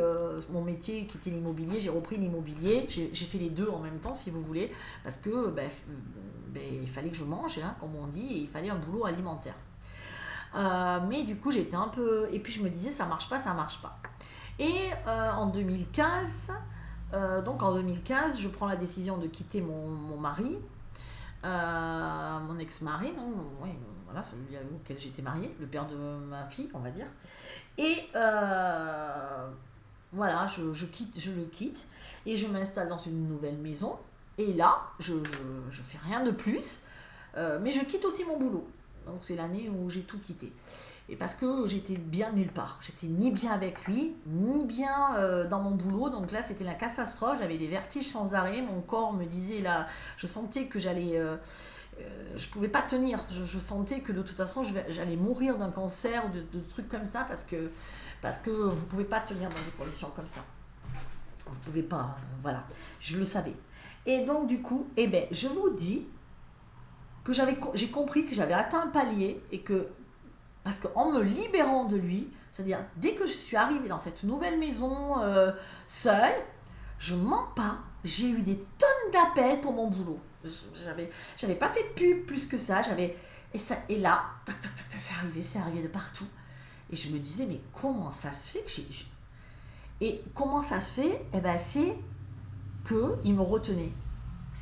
mon métier qui était l'immobilier, j'ai repris l'immobilier, j'ai fait les deux en même temps si vous voulez, parce que il fallait que je mange, hein, comme on dit, et il fallait un boulot alimentaire. Mais du coup, j'étais un peu... Et puis je me disais, ça marche pas. Et en 2015, Donc en 2015, je prends la décision de quitter mon mari, mon ex-mari, oui, voilà, celui auquel j'étais mariée, le père de ma fille, on va dire. Et voilà, je le quitte et je m'installe dans une nouvelle maison. Et là, je fais rien de plus, mais je quitte aussi mon boulot. Donc c'est l'année où j'ai tout quitté. Et parce que j'étais bien nulle part. J'étais ni bien avec lui, ni bien dans mon boulot. Donc là, c'était la catastrophe. J'avais des vertiges sans arrêt. Mon corps me disait là, je sentais que je pouvais pas tenir. Je sentais que de toute façon, j'allais mourir d'un cancer ou de trucs comme ça parce que vous pouvez pas tenir dans des conditions comme ça. Vous pouvez pas, voilà. Je le savais. Et donc du coup, eh ben, je vous dis que j'ai compris que j'avais atteint un palier et que parce qu'en me libérant de lui, c'est-à-dire dès que je suis arrivée dans cette nouvelle maison seule, je mens pas, j'ai eu des tonnes d'appels pour mon boulot. J'avais pas fait de pub plus que ça, et là, tac, tac, tac, tac, c'est arrivé de partout. Et je me disais, mais comment ça se fait que Et comment ça se fait? Eh ben, c'est qu'il me retenait.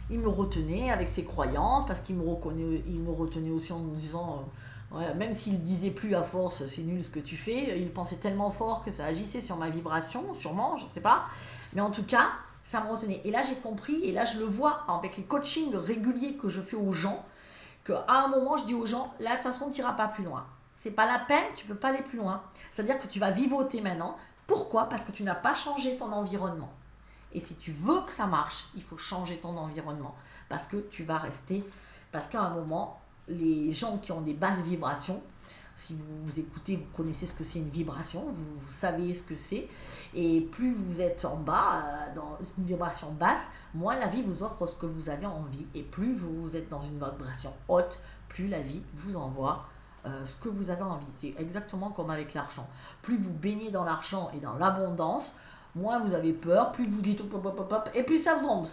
Il me retenait avec ses croyances, parce qu'il me retenait aussi en me disant, ouais, même s'il ne disait plus à force, c'est nul ce que tu fais, il pensait tellement fort que ça agissait sur ma vibration, sûrement, je ne sais pas. Mais en tout cas, ça me retenait. Et là, j'ai compris, et là, je le vois avec les coachings réguliers que je fais aux gens, qu'à un moment, je dis aux gens, là, de toute façon, tu n'iras pas plus loin. C'est pas la peine, tu ne peux pas aller plus loin. C'est-à-dire que tu vas vivoter maintenant. Pourquoi? Parce que tu n'as pas changé ton environnement. Et si tu veux que ça marche, il faut changer ton environnement. Parce que tu vas rester... Parce qu'à un moment, les gens qui ont des basses vibrations, si vous écoutez, vous connaissez ce que c'est une vibration, vous savez ce que c'est. Et plus vous êtes en bas, dans une vibration basse, moins la vie vous offre ce que vous avez envie. Et plus vous êtes dans une vibration haute, plus la vie vous envoie ce que vous avez envie. C'est exactement comme avec l'argent. Plus vous baignez dans l'argent et dans l'abondance, moins vous avez peur, plus vous dites hop, hop, hop, hop, et plus ça tombe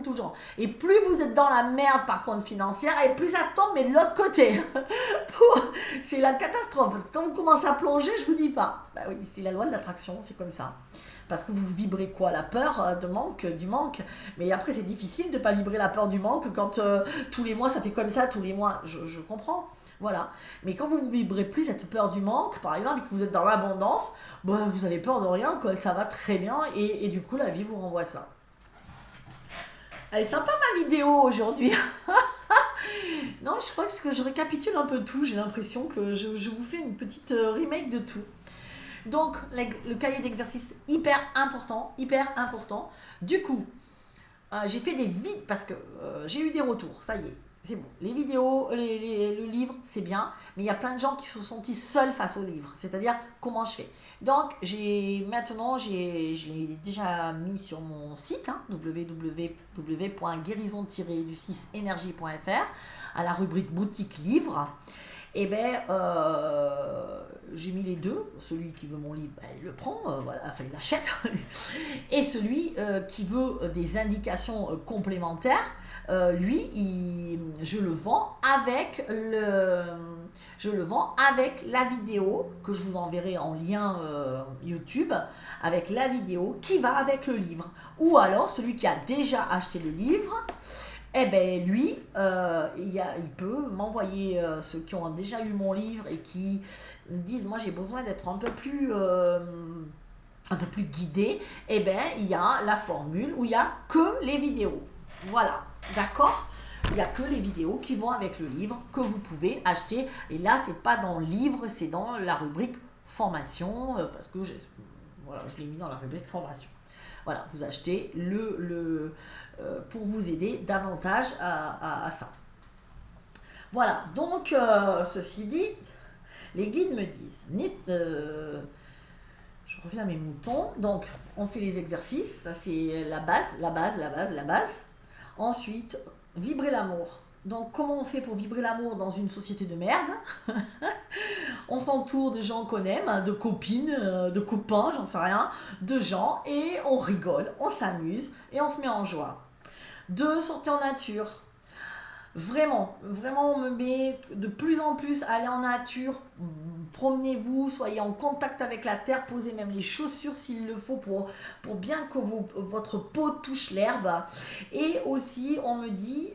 toujours. Et plus vous êtes dans la merde par contre financière, et plus ça tombe, mais de l'autre côté. C'est la catastrophe, parce que quand vous commencez à plonger, je vous dis pas. Bah oui, c'est la loi de l'attraction, c'est comme ça. Parce que vous vibrez quoi? La peur du manque. Mais après, c'est difficile de ne pas vibrer la peur du manque quand tous les mois, ça fait comme ça, tous les mois. Je comprends. Voilà. Mais quand vous ne vibrez plus cette peur du manque, par exemple, et que vous êtes dans l'abondance, ben, vous avez peur de rien, quoi. Ça va très bien, et du coup, la vie vous renvoie ça. Elle est sympa ma vidéo aujourd'hui. Non, je crois que je récapitule un peu tout. J'ai l'impression que je vous fais une petite remake de tout. Donc, le cahier d'exercice, hyper important, hyper important. Du coup, j'ai fait des vides parce que j'ai eu des retours, ça y est. C'est bon. Les vidéos, le livre, c'est bien, mais il y a plein de gens qui se sont sentis seuls face au livre. C'est-à-dire, comment je fais? Donc, je l'ai déjà mis sur mon site, hein, www.guérison-du6énergie.fr, à la rubrique boutique livre. Et bien, j'ai mis les deux. Celui qui veut mon livre, ben, il le prend, voilà, enfin il l'achète. Et celui qui veut des indications complémentaires, je le vends avec la vidéo que je vous enverrai en lien YouTube, avec la vidéo qui va avec le livre. Ou alors celui qui a déjà acheté le livre, eh ben lui, il peut m'envoyer ceux qui ont déjà eu mon livre et qui me disent, moi j'ai besoin d'être un peu plus guidé. Eh ben il y a la formule où il n'y a que les vidéos. Voilà, d'accord? Il n'y a que les vidéos qui vont avec le livre que vous pouvez acheter. Et là, c'est pas dans le livre, c'est dans la rubrique formation, parce que voilà, je l'ai mis dans la rubrique formation. Voilà, vous achetez pour vous aider davantage à ça. Voilà, donc ceci dit, les guides me disent, je reviens à mes moutons, donc on fait les exercices, ça c'est la base. Ensuite, vibrer l'amour. Donc comment on fait pour vibrer l'amour dans une société de merde? On s'entoure de gens qu'on aime, de copines, de copains, j'en sais rien, de gens, et on rigole, on s'amuse et on se met en joie. 2, sortez en nature. Vraiment, vraiment, on me met de plus en plus, allez en nature, promenez-vous, soyez en contact avec la terre, posez même les chaussures s'il le faut pour bien que votre peau touche l'herbe. Et aussi, on me dit,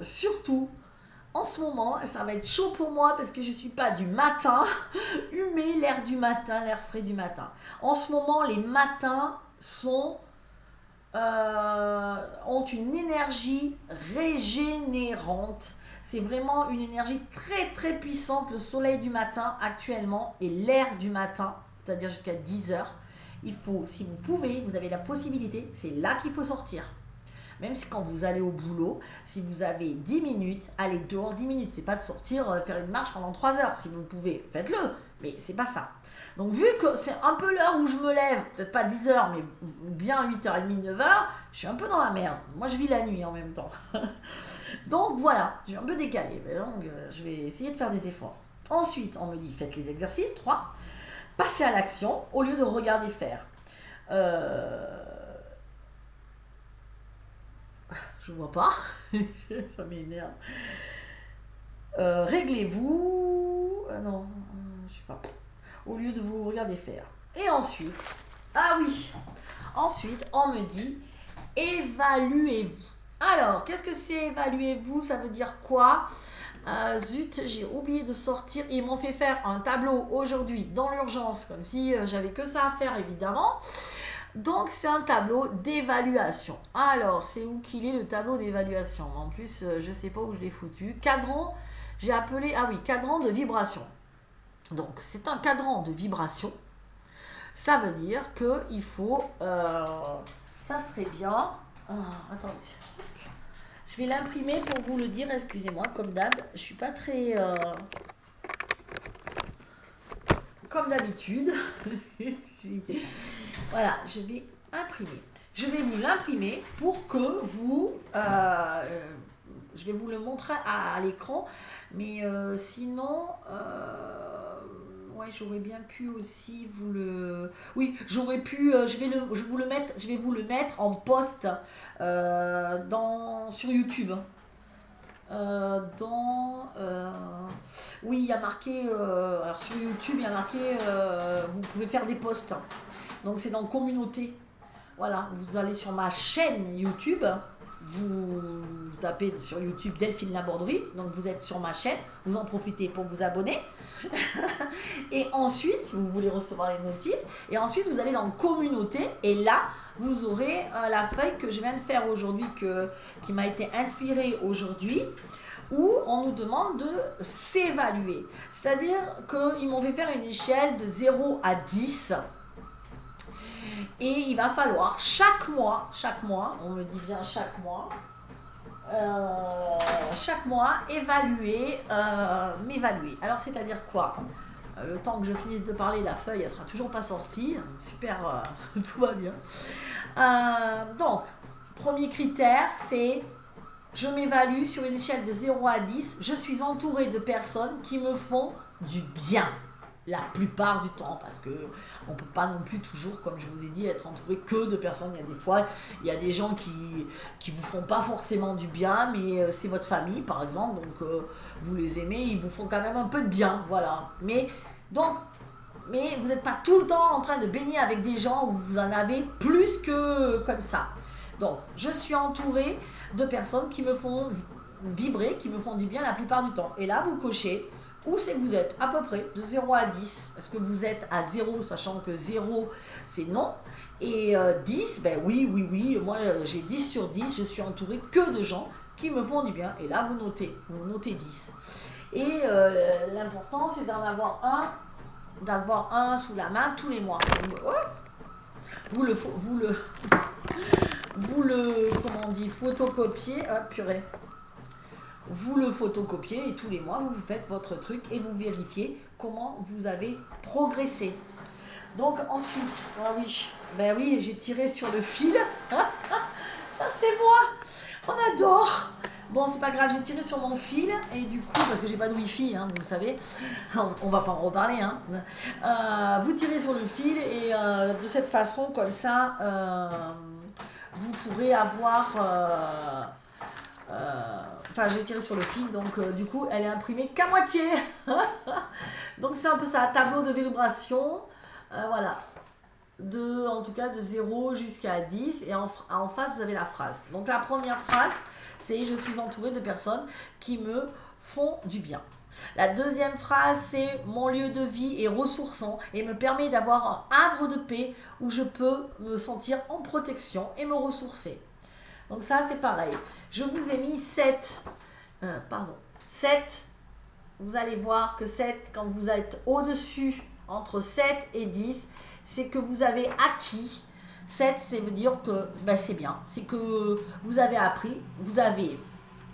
surtout, en ce moment, ça va être chaud pour moi parce que je ne suis pas du matin, humé, l'air du matin, l'air frais du matin. En ce moment, les matins ont une énergie régénérante. C'est vraiment une énergie très très puissante, le soleil du matin actuellement et l'air du matin, c'est-à-dire jusqu'à 10 heures. Il faut, si vous pouvez, vous avez la possibilité, c'est là qu'il faut sortir. Même si quand vous allez au boulot, si vous avez 10 minutes, allez dehors 10 minutes. C'est pas de sortir, faire une marche pendant 3 heures. Si vous pouvez, faites-le. Mais c'est pas ça. Donc vu que c'est un peu l'heure où je me lève, peut-être pas 10 heures, mais bien 8h30, 9h, je suis un peu dans la merde. Moi je vis la nuit en même temps. Donc voilà, j'ai un peu décalé. Donc je vais essayer de faire des efforts. Ensuite, on me dit, faites les exercices. 3. Passez à l'action au lieu de regarder faire. Je vois pas, ça m'énerve. Réglez-vous. Non, je sais pas. Au lieu de vous regarder faire. Et ensuite, ah oui, ensuite on me dit évaluez-vous. Alors, qu'est-ce que c'est évaluez-vous? Ça veut dire quoi? Zut, j'ai oublié de sortir. Ils m'ont fait faire un tableau aujourd'hui dans l'urgence, comme si j'avais que ça à faire évidemment. Donc c'est un tableau d'évaluation. Alors c'est où qu'il est le tableau d'évaluation? En plus je sais pas où je l'ai foutu. Cadran, j'ai appelé, ah oui, cadran de vibration. Donc c'est un cadran de vibration. Ça veut dire que il faut, ça serait bien. Attendez, je vais l'imprimer pour vous le dire. Excusez-moi, comme d'hab, je suis pas très, comme d'habitude. Voilà, je vais imprimer. Je vais vous l'imprimer pour que vous... je vais vous le montrer à l'écran. Mais sinon... ouais, j'aurais bien pu aussi vous le... Oui, j'aurais pu... je vais vous le mettre en post sur YouTube. Oui, il y a marqué... alors sur YouTube, il y a marqué... vous pouvez faire des posts. Donc c'est dans communauté. Voilà, vous allez sur ma chaîne YouTube, vous tapez sur YouTube Delphine Laborderie, donc vous êtes sur ma chaîne, vous en profitez pour vous abonner. Et ensuite, si vous voulez recevoir les notifs, et ensuite vous allez dans communauté, et là, vous aurez la feuille que je viens de faire aujourd'hui, qui m'a été inspirée aujourd'hui, où on nous demande de s'évaluer. C'est-à-dire qu'ils m'ont fait faire une échelle de 0 à 10. Et il va falloir chaque mois, on me dit bien chaque mois, évaluer, m'évaluer. Alors c'est-à-dire quoi? Le temps que je finisse de parler, la feuille, elle sera toujours pas sortie. Super, tout va bien. Donc, premier critère, c'est je m'évalue sur une échelle de 0 à 10. Je suis entourée de personnes qui me font du bien. La plupart du temps, parce que on peut pas non plus toujours, comme je vous ai dit, être entouré que de personnes. Il y a des fois, il y a des gens qui vous font pas forcément du bien, mais c'est votre famille, par exemple, donc vous les aimez, ils vous font quand même un peu de bien, voilà. Mais vous n'êtes pas tout le temps en train de baigner avec des gens où vous en avez plus que comme ça. Donc, je suis entourée de personnes qui me font vibrer, qui me font du bien la plupart du temps. Et là, vous cochez où c'est que vous êtes, à peu près, de 0 à 10. Est-ce que vous êtes à 0, sachant que 0, c'est non. Et 10, ben oui, moi j'ai 10 sur 10, je suis entourée que de gens qui me font du bien. Et là, vous notez 10. Et l'important, c'est d'en avoir un sous la main tous les mois. Vous le comment on dit, photocopiez, purée. Vous le photocopiez et tous les mois, vous faites votre truc et vous vérifiez comment vous avez progressé. Donc ensuite, ben oui, j'ai tiré sur le fil. Ça c'est moi, on adore. Bon, c'est pas grave, j'ai tiré sur mon fil et du coup, parce que j'ai pas de wifi, vous le savez, on va pas en reparler. Vous tirez sur le fil et de cette façon, comme ça, vous pourrez avoir... Enfin, j'ai tiré sur le fil, donc du coup, elle est imprimée qu'à moitié. Donc, c'est un peu ça, tableau de vibration. Voilà. En tout cas, de 0 jusqu'à 10. Et en face, vous avez la phrase. Donc, la première phrase, c'est « Je suis entourée de personnes qui me font du bien ». La deuxième phrase, c'est « Mon lieu de vie est ressourçant et me permet d'avoir un havre de paix où je peux me sentir en protection et me ressourcer ». Donc ça, c'est pareil. Je vous ai mis 7. 7. Vous allez voir que 7, quand vous êtes au-dessus, entre 7 et 10, c'est que vous avez acquis. 7, ça veut dire que c'est bien. C'est que vous avez appris, vous avez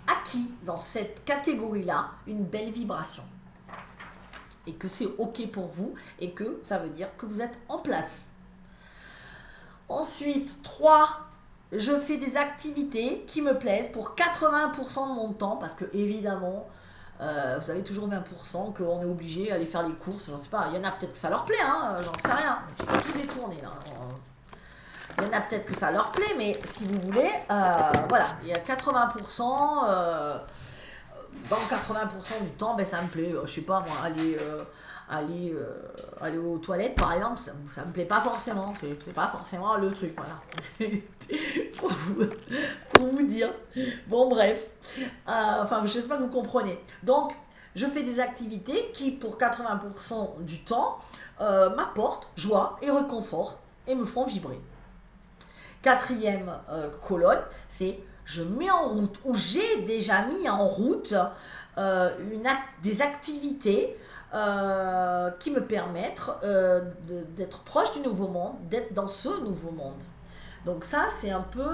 acquis dans cette catégorie-là une belle vibration. Et que c'est OK pour vous et que ça veut dire que vous êtes en place. Ensuite, 3. Je fais des activités qui me plaisent pour 80% de mon temps parce que évidemment, vous avez toujours 20% qu'on est obligé d'aller faire les courses. Je ne sais pas, il y en a peut-être que ça leur plaît, hein, j'en sais rien. J'ai pas tout détourné là. Il y en a peut-être que ça leur plaît, mais si vous voulez, voilà, il y a 80%. Dans 80% du temps, ça me plaît. Je sais pas moi, aller aux toilettes par exemple, ça me plaît pas forcément, c'est pas forcément le truc, voilà. pour vous dire. Bon bref, enfin je sais pas que vous comprenez. Donc je fais des activités qui pour 80% du temps m'apportent joie et réconfort et me font vibrer. Quatrième colonne, c'est je mets en route ou j'ai déjà mis en route des activités qui me permettent d'être proche du nouveau monde, d'être dans ce nouveau monde. Donc ça, c'est un peu...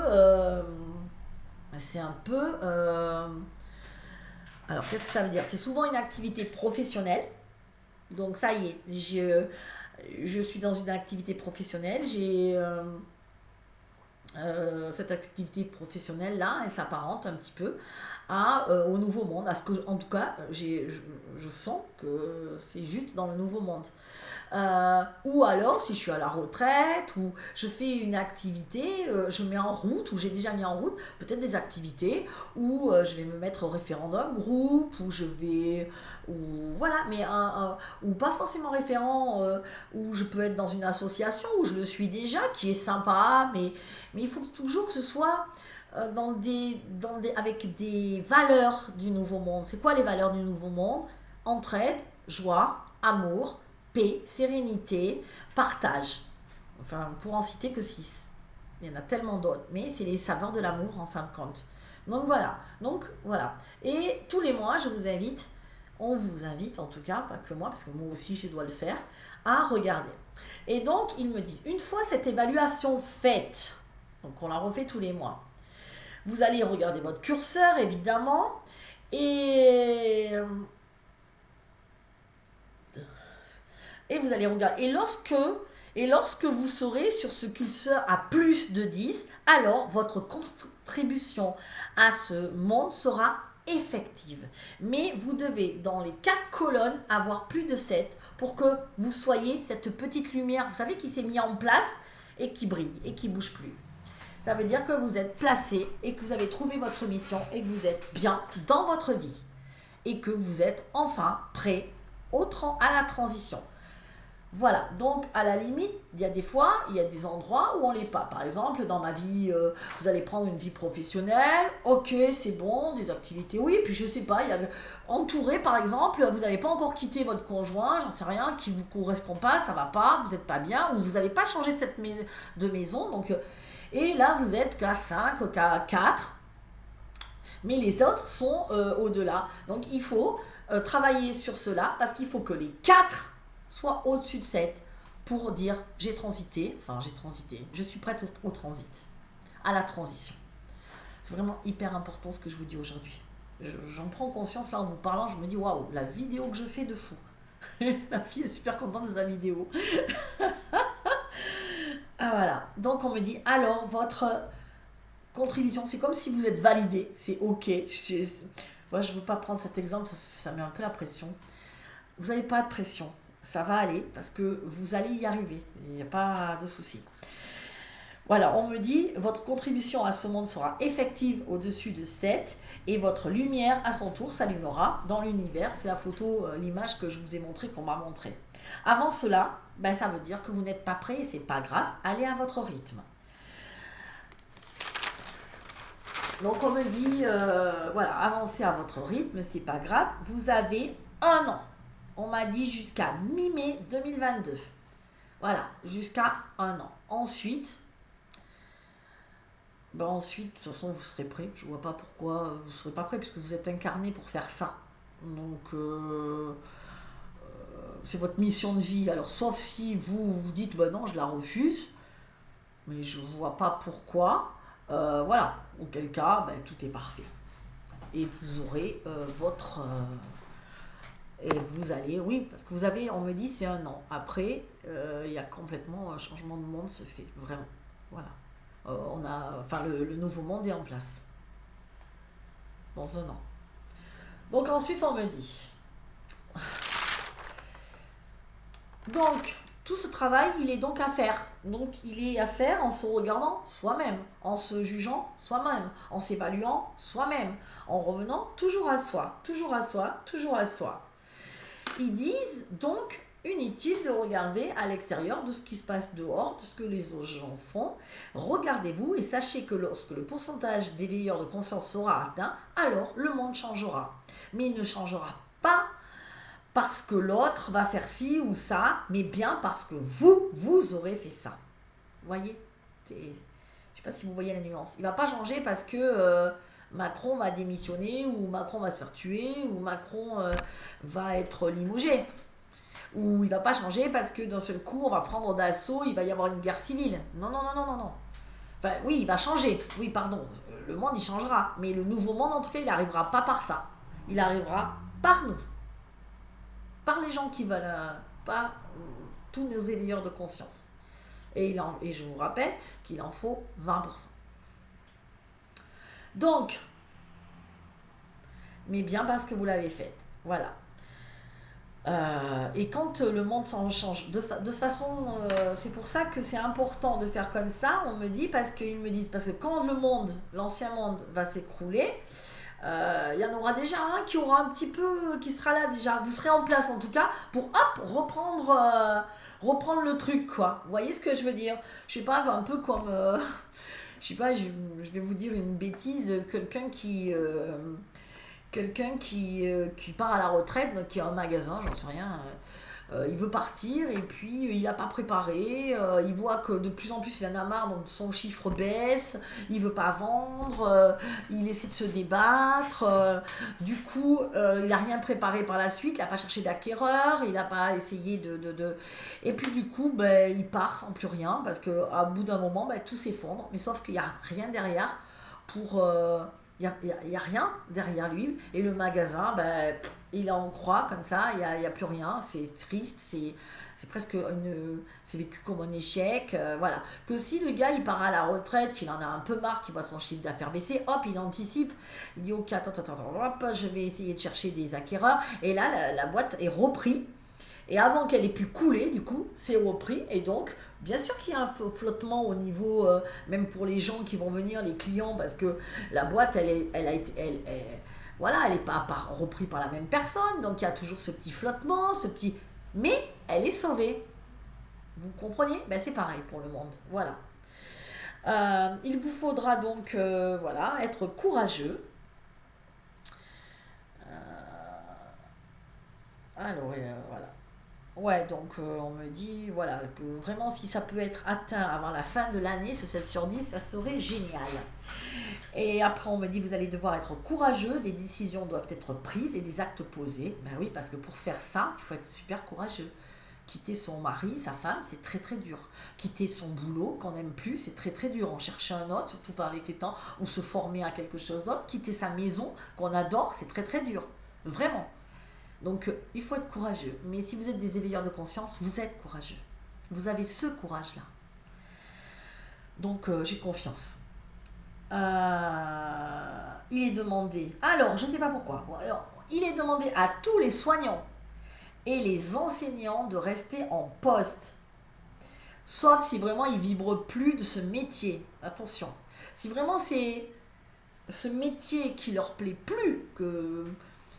alors, qu'est-ce que ça veut dire? C'est souvent une activité professionnelle. Donc ça y est, je suis dans une activité professionnelle, j'ai... cette activité professionnelle là, elle s'apparente un petit peu au nouveau monde, à ce que, en tout cas, je sens que c'est juste dans le nouveau monde. Ou alors, si je suis à la retraite, ou je fais une activité, je mets en route, ou j'ai déjà mis en route, peut-être des activités où je vais me mettre au référendum groupe, où je vais, ou voilà, mais ou pas forcément référent, où je peux être dans une association, où je le suis déjà, qui est sympa, mais il faut toujours que ce soit avec des valeurs du nouveau monde. C'est quoi les valeurs du nouveau monde? Entraide, joie, amour, paix, sérénité, partage. Enfin, pour en citer que 6. Il y en a tellement d'autres, mais c'est les saveurs de l'amour en fin de compte. Donc voilà. Et tous les mois, on vous invite en tout cas, pas que moi, parce que moi aussi je dois le faire, à regarder. Et donc, ils me disent, une fois cette évaluation faite, donc on la refait tous les mois, vous allez regarder votre curseur, évidemment, et vous allez regarder. Et lorsque vous serez sur ce curseur à plus de 10, alors votre contribution à ce monde sera effective. Mais vous devez, dans les 4 colonnes, avoir plus de 7 pour que vous soyez cette petite lumière, vous savez, qui s'est mise en place et qui brille et qui ne bouge plus. Ça veut dire que vous êtes placé et que vous avez trouvé votre mission et que vous êtes bien dans votre vie et que vous êtes enfin prêt à la transition. Voilà, donc à la limite, il y a des fois, il y a des endroits où on l'est pas. Par exemple, dans ma vie, vous allez prendre une vie professionnelle, ok, c'est bon, des activités, oui, puis je sais pas, il y a entouré par exemple, vous n'avez pas encore quitté votre conjoint, j'en sais rien, qui vous correspond pas, ça va pas, vous n'êtes pas bien, ou vous n'avez pas changé de maison, donc, et là vous êtes qu'à 5, qu'à 4, mais les autres sont au-delà. Donc il faut travailler sur cela, parce qu'il faut que les 4 soit au-dessus de 7 pour dire j'ai transité, je suis prête au transit, à la transition. C'est vraiment hyper important ce que je vous dis aujourd'hui. J'en prends conscience là en vous parlant, je me dis waouh, la vidéo que je fais de fou. La fille est super contente de sa vidéo. Ah voilà, donc on me dit alors votre contribution, c'est comme si vous êtes validé, c'est ok. Moi je ne veux pas prendre cet exemple, ça met un peu la pression. Vous n'avez pas de pression. Ça va aller parce que vous allez y arriver. Il n'y a pas de souci. Voilà, on me dit, votre contribution à ce monde sera effective au-dessus de 7 et votre lumière à son tour s'allumera dans l'univers. C'est la photo, l'image que je vous ai montrée, qu'on m'a montrée. Avant cela, ben, ça veut dire que vous n'êtes pas prêt et c'est pas grave, allez à votre rythme. Donc on me dit, voilà, avancez à votre rythme, c'est pas grave, vous avez un an. On m'a dit jusqu'à mi-mai 2022. Voilà, jusqu'à un an. Ensuite, de toute façon, vous serez prêt. Je vois pas pourquoi vous ne serez pas prêt, puisque vous êtes incarné pour faire ça. Donc, c'est votre mission de vie. Alors, sauf si vous vous dites, bah non, je la refuse, mais je vois pas pourquoi. Voilà, auquel cas, ben, tout est parfait. Et vous aurez et vous allez, oui, parce que vous avez, on me dit, c'est un an. Après, il y a complètement un changement de monde se fait, vraiment. Voilà. Enfin, le nouveau monde est en place dans un an. Donc ensuite, on me dit. Donc, tout ce travail, il est donc à faire. Donc, il est à faire en se regardant soi-même, en se jugeant soi-même, en s'évaluant soi-même, en revenant toujours à soi, toujours à soi, toujours à soi. Ils disent donc inutile de regarder à l'extérieur de ce qui se passe dehors, de ce que les autres gens font. Regardez-vous et sachez que lorsque le pourcentage d'éveilleurs de conscience sera atteint, alors le monde changera. Mais il ne changera pas parce que l'autre va faire ci ou ça, mais bien parce que vous aurez fait ça. Vous voyez? Je ne sais pas si vous voyez la nuance. Il ne va pas changer parce que Macron va démissionner, ou Macron va se faire tuer, ou Macron va être limogé. Ou il ne va pas changer parce que d'un seul coup, on va prendre d'assaut, il va y avoir une guerre civile. Non, non, non, non, non, non. Enfin, oui, il va changer. Oui, pardon. Le monde, il changera. Mais le nouveau monde, en tout cas, il n'arrivera pas par ça. Il arrivera par nous. Par les gens qui veulent, par tous nos éveilleurs de conscience. Et je vous rappelle qu'il en faut 20%. Donc, mais bien parce que vous l'avez fait. Voilà. Et quand le monde s'en change, de toute façon, c'est pour ça que c'est important de faire comme ça. On me dit, parce que quand le monde, l'ancien monde, va s'écrouler, il y en aura déjà un qui aura un petit peu, qui sera là déjà. Vous serez en place en tout cas pour reprendre le truc, quoi. Vous voyez ce que je veux dire? Je sais pas, un peu comme, je sais pas, je vais vous dire une bêtise, quelqu'un qui part à la retraite, donc qui a un magasin, j'en sais rien, il veut partir et puis il n'a pas préparé, il voit que de plus en plus il en a marre, donc son chiffre baisse, il veut pas vendre, il essaie de se débattre, du coup il n'a rien préparé par la suite, il n'a pas cherché d'acquéreur, il n'a pas essayé de... Et puis du coup ben, il part sans plus rien, parce qu'à bout d'un moment ben, tout s'effondre, mais sauf qu'il n'y a rien derrière pour... il n'y a rien derrière lui. Et le magasin, ben, il est en croix comme ça, il n'y a plus rien. C'est triste, c'est presque c'est vécu comme un échec. Voilà. Que si le gars il part à la retraite, qu'il en a un peu marre, qu'il voit son chiffre d'affaires baisser, hop, il anticipe. Il dit ok, attends, hop, je vais essayer de chercher des acquéreurs. Et là, la boîte est reprise. Et avant qu'elle ait pu couler, du coup, c'est repris. Et donc, bien sûr qu'il y a un flottement au niveau, même pour les gens qui vont venir, les clients, parce que la boîte, voilà, elle n'est pas reprise par la même personne. Donc, il y a toujours ce petit flottement, mais elle est sauvée. Vous comprenez? Ben, c'est pareil pour le monde. Voilà. Il vous faudra donc, voilà, être courageux. Alors, voilà. Ouais, donc on me dit voilà, que vraiment si ça peut être atteint avant la fin de l'année, ce 7 sur 10, ça serait génial. Et après on me dit vous allez devoir être courageux, des décisions doivent être prises et des actes posés. Ben oui, parce que pour faire ça, il faut être super courageux. Quitter son mari, sa femme, c'est très très dur. Quitter son boulot qu'on n'aime plus, c'est très très dur. En chercher un autre, surtout pas avec les temps, ou se former à quelque chose d'autre. Quitter sa maison qu'on adore, c'est très très dur. Vraiment. Donc, il faut être courageux. Mais si vous êtes des éveilleurs de conscience, vous êtes courageux. Vous avez ce courage-là. Donc, j'ai confiance. Il est demandé... Alors, je ne sais pas pourquoi. Il est demandé à tous les soignants et les enseignants de rester en poste. Sauf si vraiment ils vibrent plus de ce métier. Attention. Si vraiment c'est ce métier qui leur plaît plus, que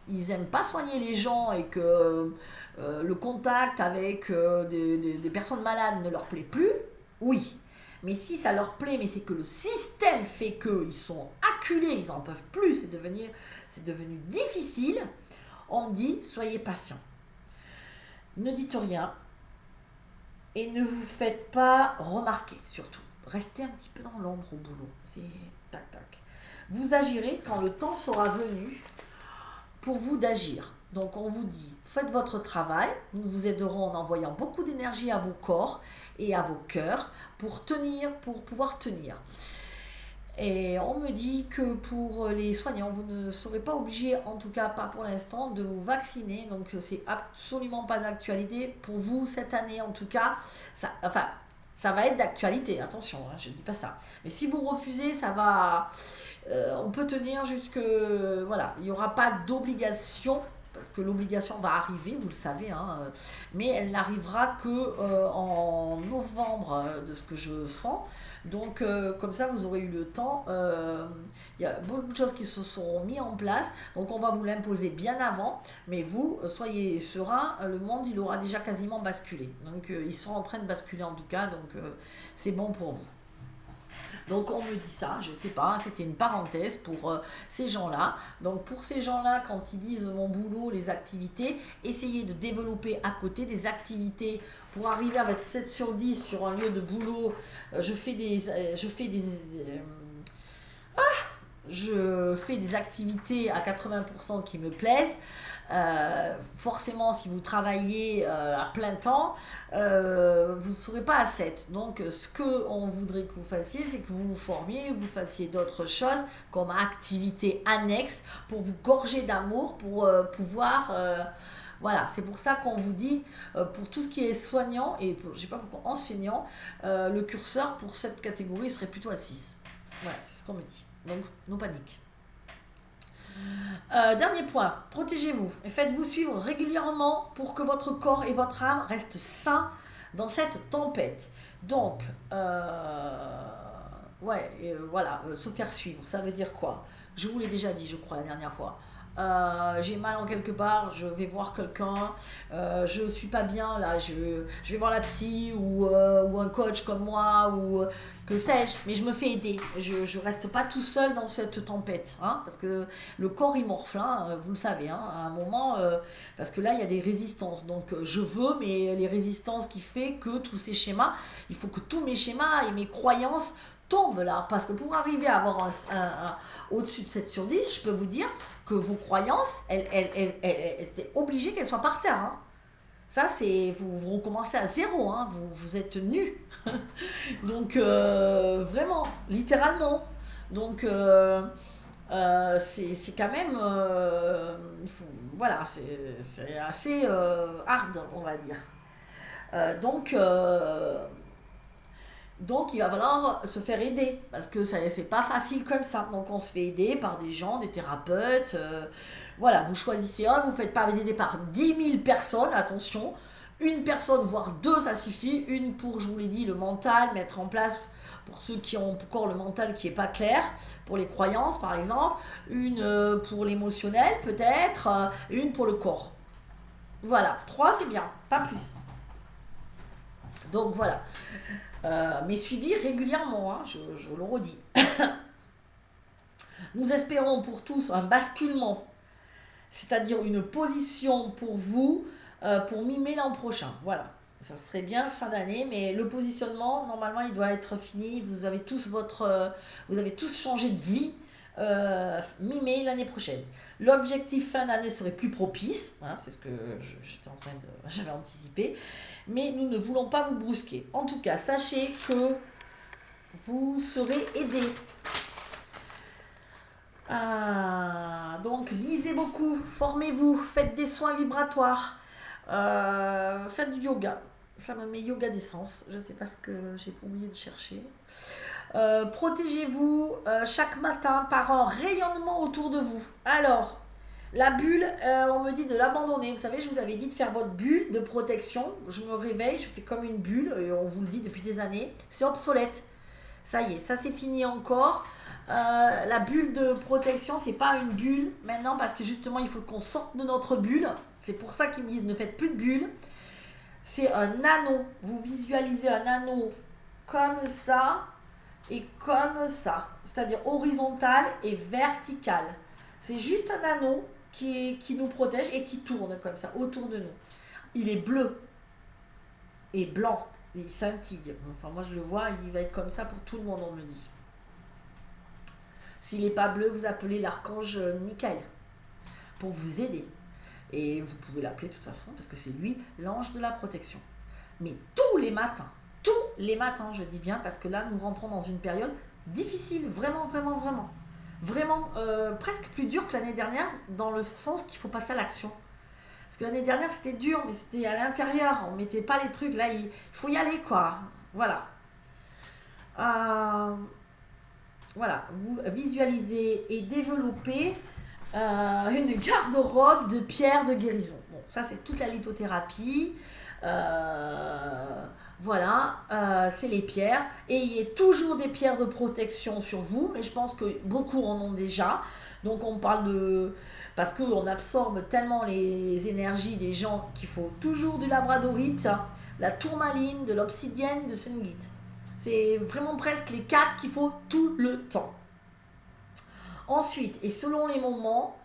ils aiment pas soigner les gens et que le contact avec des personnes malades ne leur plaît plus, oui. Mais si ça leur plaît, mais c'est que le système fait qu'ils sont acculés, ils n'en peuvent plus, c'est devenu difficile, on me dit, soyez patient. Ne dites rien et ne vous faites pas remarquer, surtout. Restez un petit peu dans l'ombre au boulot. C'est tac, tac. Vous agirez quand le temps sera venu pour vous d'agir. Donc on vous dit, faites votre travail, nous vous aiderons en envoyant beaucoup d'énergie à vos corps et à vos cœurs pour pouvoir tenir. Et on me dit que pour les soignants, vous ne serez pas obligés, en tout cas pas pour l'instant, de vous vacciner. Donc c'est absolument pas d'actualité pour vous cette année, en tout cas. Ça va être d'actualité, attention, hein, je ne dis pas ça. Mais si vous refusez, ça va... on peut tenir jusque... Voilà, il n'y aura pas d'obligation, parce que l'obligation va arriver, vous le savez, hein, mais elle n'arrivera que en novembre, de ce que je sens. Donc, comme ça, vous aurez eu le temps. Il y a beaucoup de choses qui se seront mises en place. Donc, on va vous l'imposer bien avant. Mais vous, soyez serein, le monde, il aura déjà quasiment basculé. Donc, ils sont en train de basculer en tout cas. Donc, c'est bon pour vous. Donc on me dit ça, je sais pas, c'était une parenthèse pour ces gens-là. Donc pour ces gens-là, quand ils disent mon boulot, les activités, essayez de développer à côté des activités pour arriver avec 7 sur 10 sur un lieu de boulot. Je fais des activités à 80% qui me plaisent. Forcément, si vous travaillez à plein temps, vous ne serez pas à 7. Donc, ce qu'on voudrait que vous fassiez, c'est que vous vous formiez, que vous fassiez d'autres choses comme activités annexes pour vous gorger d'amour, pour pouvoir... voilà, c'est pour ça qu'on vous dit, pour tout ce qui est soignant, et je ne sais pas pourquoi enseignant, le curseur pour cette catégorie serait plutôt à 6. Voilà, c'est ce qu'on me dit. Donc, non panique. Dernier point, protégez-vous et faites-vous suivre régulièrement pour que votre corps et votre âme restent sains dans cette tempête. Donc, voilà, se faire suivre, ça veut dire quoi? Je vous l'ai déjà dit, je crois, la dernière fois. J'ai mal en quelque part, je vais voir quelqu'un, je suis pas bien là, je vais voir la psy ou un coach comme moi ou que sais-je, mais je me fais aider, je reste pas tout seul dans cette tempête, hein, parce que le corps il morfle, hein, vous le savez, hein, à un moment, parce que là il y a des résistances, donc je veux, mais les résistances qui fait que tous ces schémas, il faut que tous mes schémas et mes croyances tombent là, parce que pour arriver à avoir au-dessus de 7 sur 10, je peux vous dire que vos croyances, elles étaient obligées qu'elles soient par terre. Hein. Ça, c'est vous recommencez à zéro, hein, vous êtes nus. Donc, vraiment, littéralement. Donc, c'est quand même... voilà, c'est assez hard, on va dire. Donc, il va falloir se faire aider, parce que c'est pas facile comme ça. Donc on se fait aider par des gens, des thérapeutes. Voilà, vous choisissez un, vous ne faites pas aider par 10 000 personnes, attention. Une personne, voire deux, ça suffit. Une pour, je vous l'ai dit, le mental, mettre en place pour ceux qui ont encore le mental qui n'est pas clair, pour les croyances par exemple. Une pour l'émotionnel peut-être, une pour le corps. Voilà, 3 c'est bien, pas plus. Donc voilà. Mais suivi régulièrement, hein, je le redis. Nous espérons pour tous un basculement, c'est-à-dire une position pour vous pour mi-mai l'an prochain. Voilà, ça serait bien fin d'année, mais le positionnement, normalement, il doit être fini. Vous avez tous changé de vie mi-mai l'année prochaine. L'objectif fin d'année serait plus propice, hein, c'est ce que j'avais anticipé. Mais nous ne voulons pas vous brusquer. En tout cas, sachez que vous serez aidés. Donc, lisez beaucoup, formez-vous, faites des soins vibratoires, faites du yoga. Ça me met yoga d'essence. Je ne sais pas ce que j'ai oublié de chercher. Protégez-vous chaque matin par un rayonnement autour de vous. Alors, La bulle, on me dit de l'abandonner. Vous savez, je vous avais dit de faire votre bulle de protection. Je me réveille, je fais comme une bulle, et on vous le dit depuis des années. C'est obsolète. Ça y est, ça c'est fini encore. La bulle de protection, c'est pas une bulle maintenant parce que justement il faut qu'on sorte de notre bulle. C'est pour ça qu'ils me disent ne faites plus de bulle. C'est un anneau. Vous visualisez un anneau comme ça et comme ça. C'est-à-dire horizontal et vertical. C'est juste un anneau qui nous protège et qui tourne comme ça autour de nous. Il est bleu et blanc. Et il scintille. Enfin, moi je le vois, il va être comme ça pour tout le monde, on me dit. S'il n'est pas bleu, vous appelez l'archange Michael pour vous aider. Et vous pouvez l'appeler de toute façon parce que c'est lui l'ange de la protection. Mais tous les matins, je dis bien, parce que là nous rentrons dans une période difficile, vraiment, vraiment, vraiment. Vraiment presque plus dure que l'année dernière dans le sens qu'il faut passer à l'action. Parce que l'année dernière c'était dur, mais c'était à l'intérieur, on mettait pas les trucs, là il faut y aller quoi. Voilà. Voilà, vous visualisez et développez une garde-robe de pierres de guérison. Bon, ça c'est toute la lithothérapie. Voilà, c'est les pierres. Et il y a toujours des pierres de protection sur vous, mais je pense que beaucoup en ont déjà. Donc on parle de... Parce qu'on absorbe tellement les énergies des gens qu'il faut toujours du labradorite, la tourmaline, de l'obsidienne, de sunghite. C'est vraiment presque les 4 qu'il faut tout le temps. Ensuite, et selon les moments,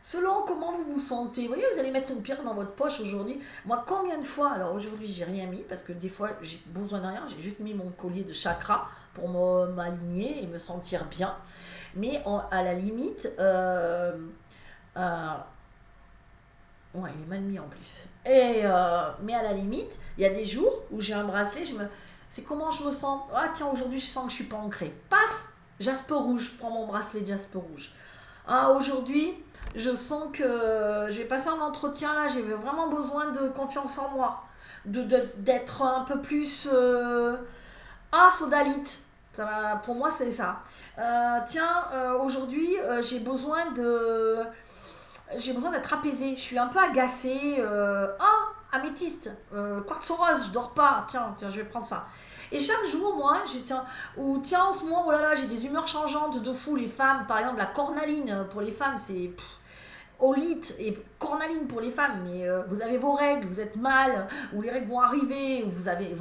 selon comment vous vous sentez, vous voyez, vous allez mettre une pierre dans votre poche aujourd'hui. Moi, combien de fois, alors aujourd'hui, j'ai rien mis, parce que des fois, j'ai besoin de rien, j'ai juste mis mon collier de chakra pour m'aligner et me sentir bien. Mais à la limite, ouais, il est mal mis en plus. Mais à la limite, il y a des jours où j'ai un bracelet, c'est comment je me sens. Ah tiens, aujourd'hui je sens que je suis pas ancrée. Paf, jaspe rouge, je prends mon bracelet de jaspe rouge. Ah aujourd'hui, je sens que j'ai passé un entretien là, j'ai vraiment besoin de confiance en moi, d'être un peu plus sodalite. Pour moi c'est ça. Aujourd'hui j'ai besoin d'être apaisée. Je suis un peu agacée. Améthyste, quartz rose, je dors pas. Tiens, je vais prendre ça. Et chaque jour, moi, en ce moment, oh là là, j'ai des humeurs changeantes de fou. Les femmes, par exemple, la cornaline pour les femmes, c'est olite et cornaline pour les femmes. Mais vous avez vos règles, vous êtes mal, ou les règles vont arriver, ou vous avez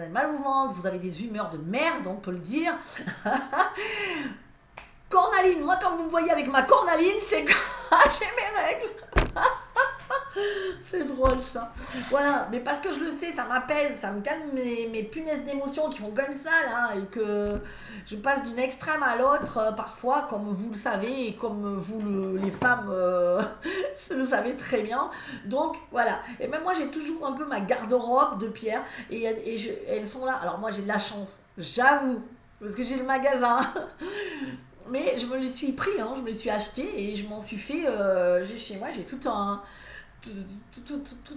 mal au ventre, vous avez des humeurs de merde, on peut le dire. Cornaline, moi, quand vous me voyez avec ma cornaline, c'est que j'ai mes règles. C'est drôle ça. Voilà, mais parce que je le sais, ça m'apaise, ça me calme mes punaises d'émotions qui font comme ça là, et que je passe d'une extrême à l'autre parfois, comme vous le savez, et comme vous les femmes le savez très bien. Donc voilà, et même moi j'ai toujours un peu ma garde-robe de pierre, et elles sont là. Alors moi j'ai de la chance, j'avoue, parce que j'ai le magasin. Mais je me les suis pris, je me les suis acheté et je m'en suis fait. Chez moi, j'ai toute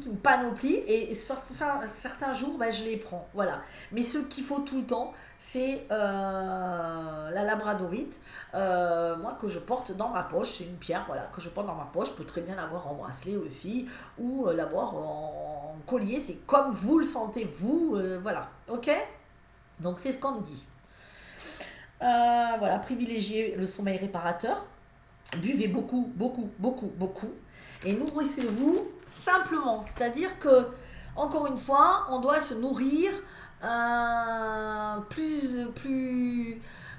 une panoplie et sur certains jours, je les prends. Voilà. Mais ce qu'il faut tout le temps, c'est la labradorite, moi que je porte dans ma poche. C'est une pierre, voilà, que je porte dans ma poche. Je peux très bien l'avoir en bracelet aussi ou l'avoir en collier. C'est comme vous le sentez, vous. Voilà. Ok. Donc c'est ce qu'on me dit. Voilà, privilégiez le sommeil réparateur, buvez beaucoup, beaucoup, beaucoup, beaucoup, et nourrissez-vous simplement. C'est-à-dire que, encore une fois, on doit se nourrir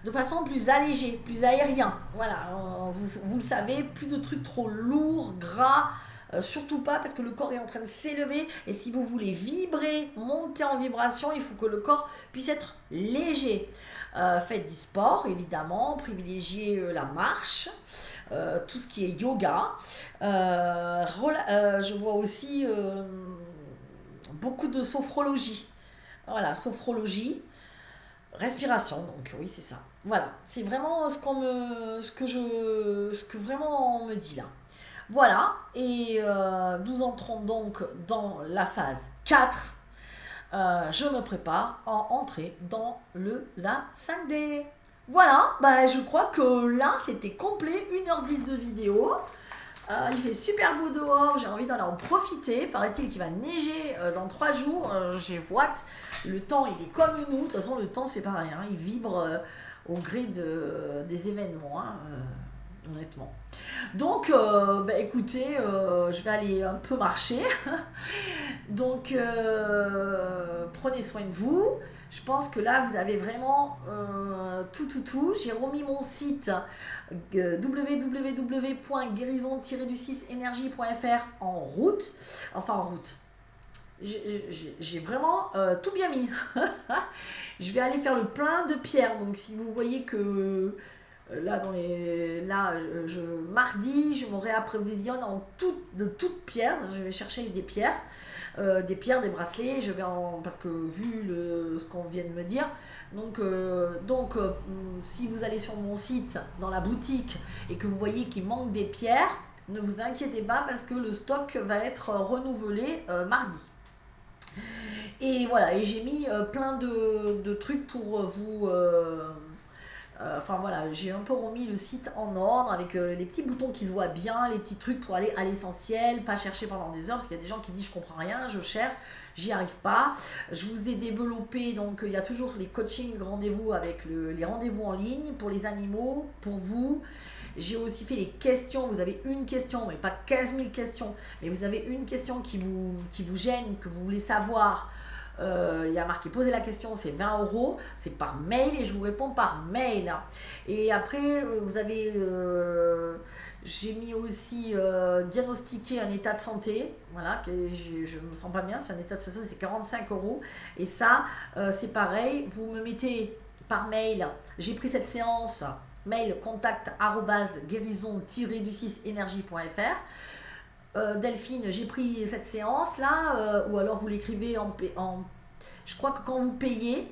de façon plus allégée, plus aérien. Voilà, vous le savez, plus de trucs trop lourds, gras. Surtout pas parce que le corps est en train de s'élever et si vous voulez vibrer, monter en vibration, il faut que le corps puisse être léger. Faites du sport évidemment, privilégiez la marche, tout ce qui est yoga. Je vois aussi beaucoup de sophrologie. Voilà, sophrologie, respiration, donc oui c'est ça. Voilà, c'est vraiment ce que vraiment on me dit là. Voilà, et nous entrons donc dans la phase 4. Je me prépare à entrer dans la 5D. Voilà, je crois que là c'était complet, 1h10 de vidéo. Il fait super beau dehors, j'ai envie d'en en profiter. Paraît-il qu'il va neiger dans 3 jours. J'ai hâte. Le temps, il est comme nous. De toute façon, le temps, c'est pareil, hein. Il vibre au gré des événements, hein, honnêtement. Donc, bah, écoutez, je vais aller un peu marcher. Donc, prenez soin de vous. Je pense que là, vous avez vraiment tout. J'ai remis mon site www.guérison-du6énergie.fr en route. Enfin, en route. J'ai vraiment tout bien mis. Je vais aller faire le plein de pierres. Donc, si vous voyez que mardi, je me réapprovisionne de toutes pierres. Je vais chercher des pierres. Des bracelets, parce que vu ce qu'on vient de me dire, si vous allez sur mon site, dans la boutique, et que vous voyez qu'il manque des pierres, ne vous inquiétez pas parce que le stock va être renouvelé mardi. Et voilà, et j'ai mis plein de trucs pour vous... Enfin voilà, j'ai un peu remis le site en ordre avec les petits boutons qui se voient bien, les petits trucs pour aller à l'essentiel, pas chercher pendant des heures, parce qu'il y a des gens qui disent je comprends rien, je cherche, j'y arrive pas. Je vous ai développé, donc il y a toujours les coachings rendez-vous avec les rendez-vous en ligne pour les animaux, pour vous. J'ai aussi fait les questions, vous avez une question, mais pas 15 000 questions, mais vous avez une question qui vous gêne, que vous voulez savoir. Il y a marqué poser la question, c'est 20 €, c'est par mail et je vous réponds par mail. Et après, j'ai mis aussi diagnostiquer un état de santé, voilà, que je me sens pas bien, c'est un état de santé, c'est 45 €. Et ça, c'est pareil, vous me mettez par mail, j'ai pris cette séance, mail contact@guérison-du6énergie.fr. Delphine, j'ai pris cette séance là, ou alors vous l'écrivez je crois que quand vous payez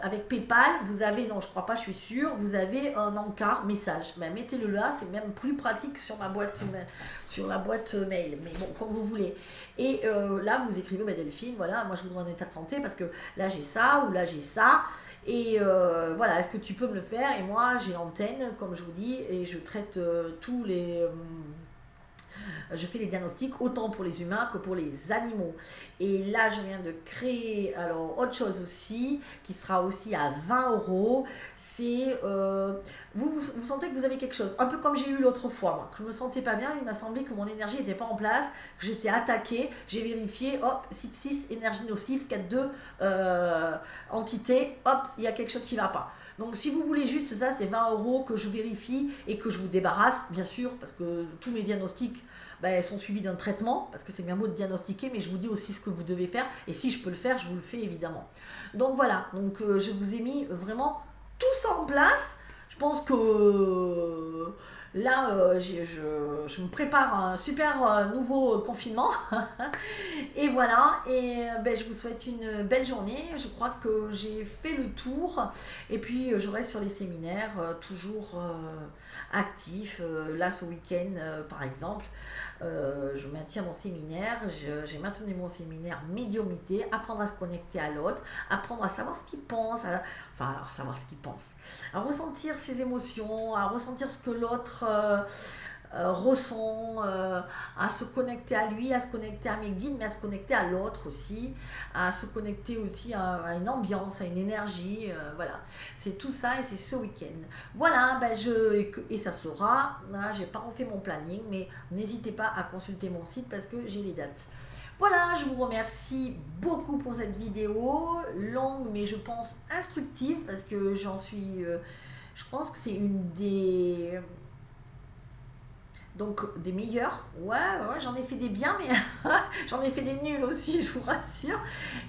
avec PayPal, vous avez, non je crois pas, je suis sûre, vous avez un encart message. Ben, mettez-le là, c'est même plus pratique que sur la boîte mail, mais bon, comme vous voulez. Et là, vous écrivez, ben, Delphine, voilà, moi je voudrais un état de santé parce que là j'ai ça ou là j'ai ça. Et voilà, est-ce que tu peux me le faire? Et moi j'ai l'antenne, comme je vous dis, et je traite tous les... je fais les diagnostics autant pour les humains que pour les animaux. Et là, je viens de créer alors autre chose aussi, qui sera aussi à 20 €. C'est vous sentez que vous avez quelque chose, un peu comme j'ai eu l'autre fois, moi, que je me sentais pas bien, il m'a semblé que mon énergie n'était pas en place, que j'étais attaquée, j'ai vérifié, hop, 6 énergie nocive, 4-2 entité, hop, il y a quelque chose qui ne va pas. Donc si vous voulez juste ça, c'est 20 € que je vérifie et que je vous débarrasse, bien sûr, parce que tous mes diagnostics sont suivis d'un traitement, parce que c'est bien beau de diagnostiquer, mais je vous dis aussi ce que vous devez faire, et si je peux le faire, je vous le fais évidemment. Donc voilà, donc je vous ai mis vraiment tout ça en place. Je pense que là, je me prépare un super nouveau confinement. Et voilà, et je vous souhaite une belle journée. Je crois que j'ai fait le tour. Et puis, je reste sur les séminaires, toujours actifs. Là, ce week-end, par exemple, je maintiens mon séminaire. J'ai maintenu mon séminaire médiumnité, apprendre à se connecter à l'autre, apprendre à savoir ce qu'il pense, alors savoir ce qu'il pense, à ressentir ses émotions, à ressentir ce que l'autre ressent, à se connecter à lui, à se connecter à mes guides, mais à se connecter à l'autre aussi, à se connecter aussi à une ambiance, à une énergie, voilà. C'est tout ça et c'est ce week-end. Voilà, et ça sera, là, j'ai pas refait mon planning, mais n'hésitez pas à consulter mon site parce que j'ai les dates. Voilà, je vous remercie beaucoup pour cette vidéo, longue mais je pense instructive parce que je pense que c'est une des meilleurs. Ouais, j'en ai fait des biens, mais j'en ai fait des nuls aussi, je vous rassure.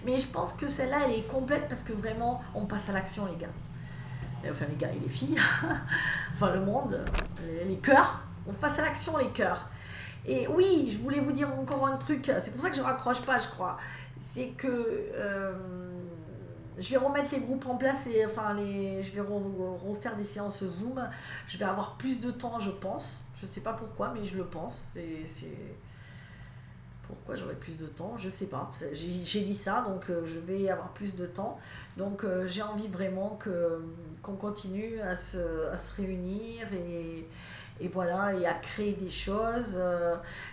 Mais je pense que celle-là, elle est complète parce que vraiment, on passe à l'action, les gars. Enfin, les gars et les filles. Enfin, le monde, les cœurs. On passe à l'action, les cœurs. Et oui, je voulais vous dire encore un truc. C'est pour ça que je raccroche pas, je crois. C'est que je vais remettre les groupes en place et je vais refaire des séances Zoom. Je vais avoir plus de temps, je pense. Je sais pas pourquoi, mais je le pense. Pourquoi j'aurai plus de temps, je sais pas. J'ai dit ça, donc je vais avoir plus de temps. Donc j'ai envie vraiment qu'on continue à se réunir et voilà, et à créer des choses.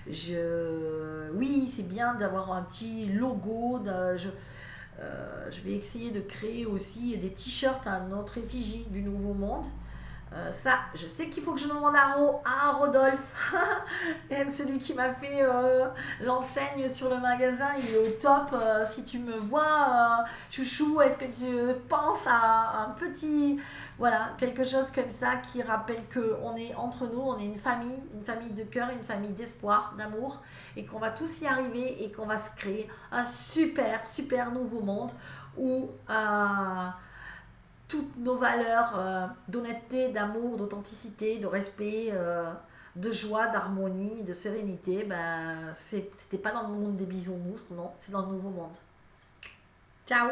Oui, c'est bien d'avoir un petit logo. Je vais essayer de créer aussi des t-shirts à notre effigie du Nouveau Monde. Ça, je sais qu'il faut que je demande à Rodolphe, et celui qui m'a fait l'enseigne sur le magasin, il est au top. Si tu me vois, chouchou, est-ce que tu penses à un petit, voilà, quelque chose comme ça qui rappelle que on est entre nous, on est une famille de cœur, une famille d'espoir, d'amour, et qu'on va tous y arriver et qu'on va se créer un super, super nouveau monde où toutes nos valeurs d'honnêteté, d'amour, d'authenticité, de respect, de joie, d'harmonie, de sérénité, ben, c'était pas dans le monde des bisounours, non, c'est dans le nouveau monde. Ciao!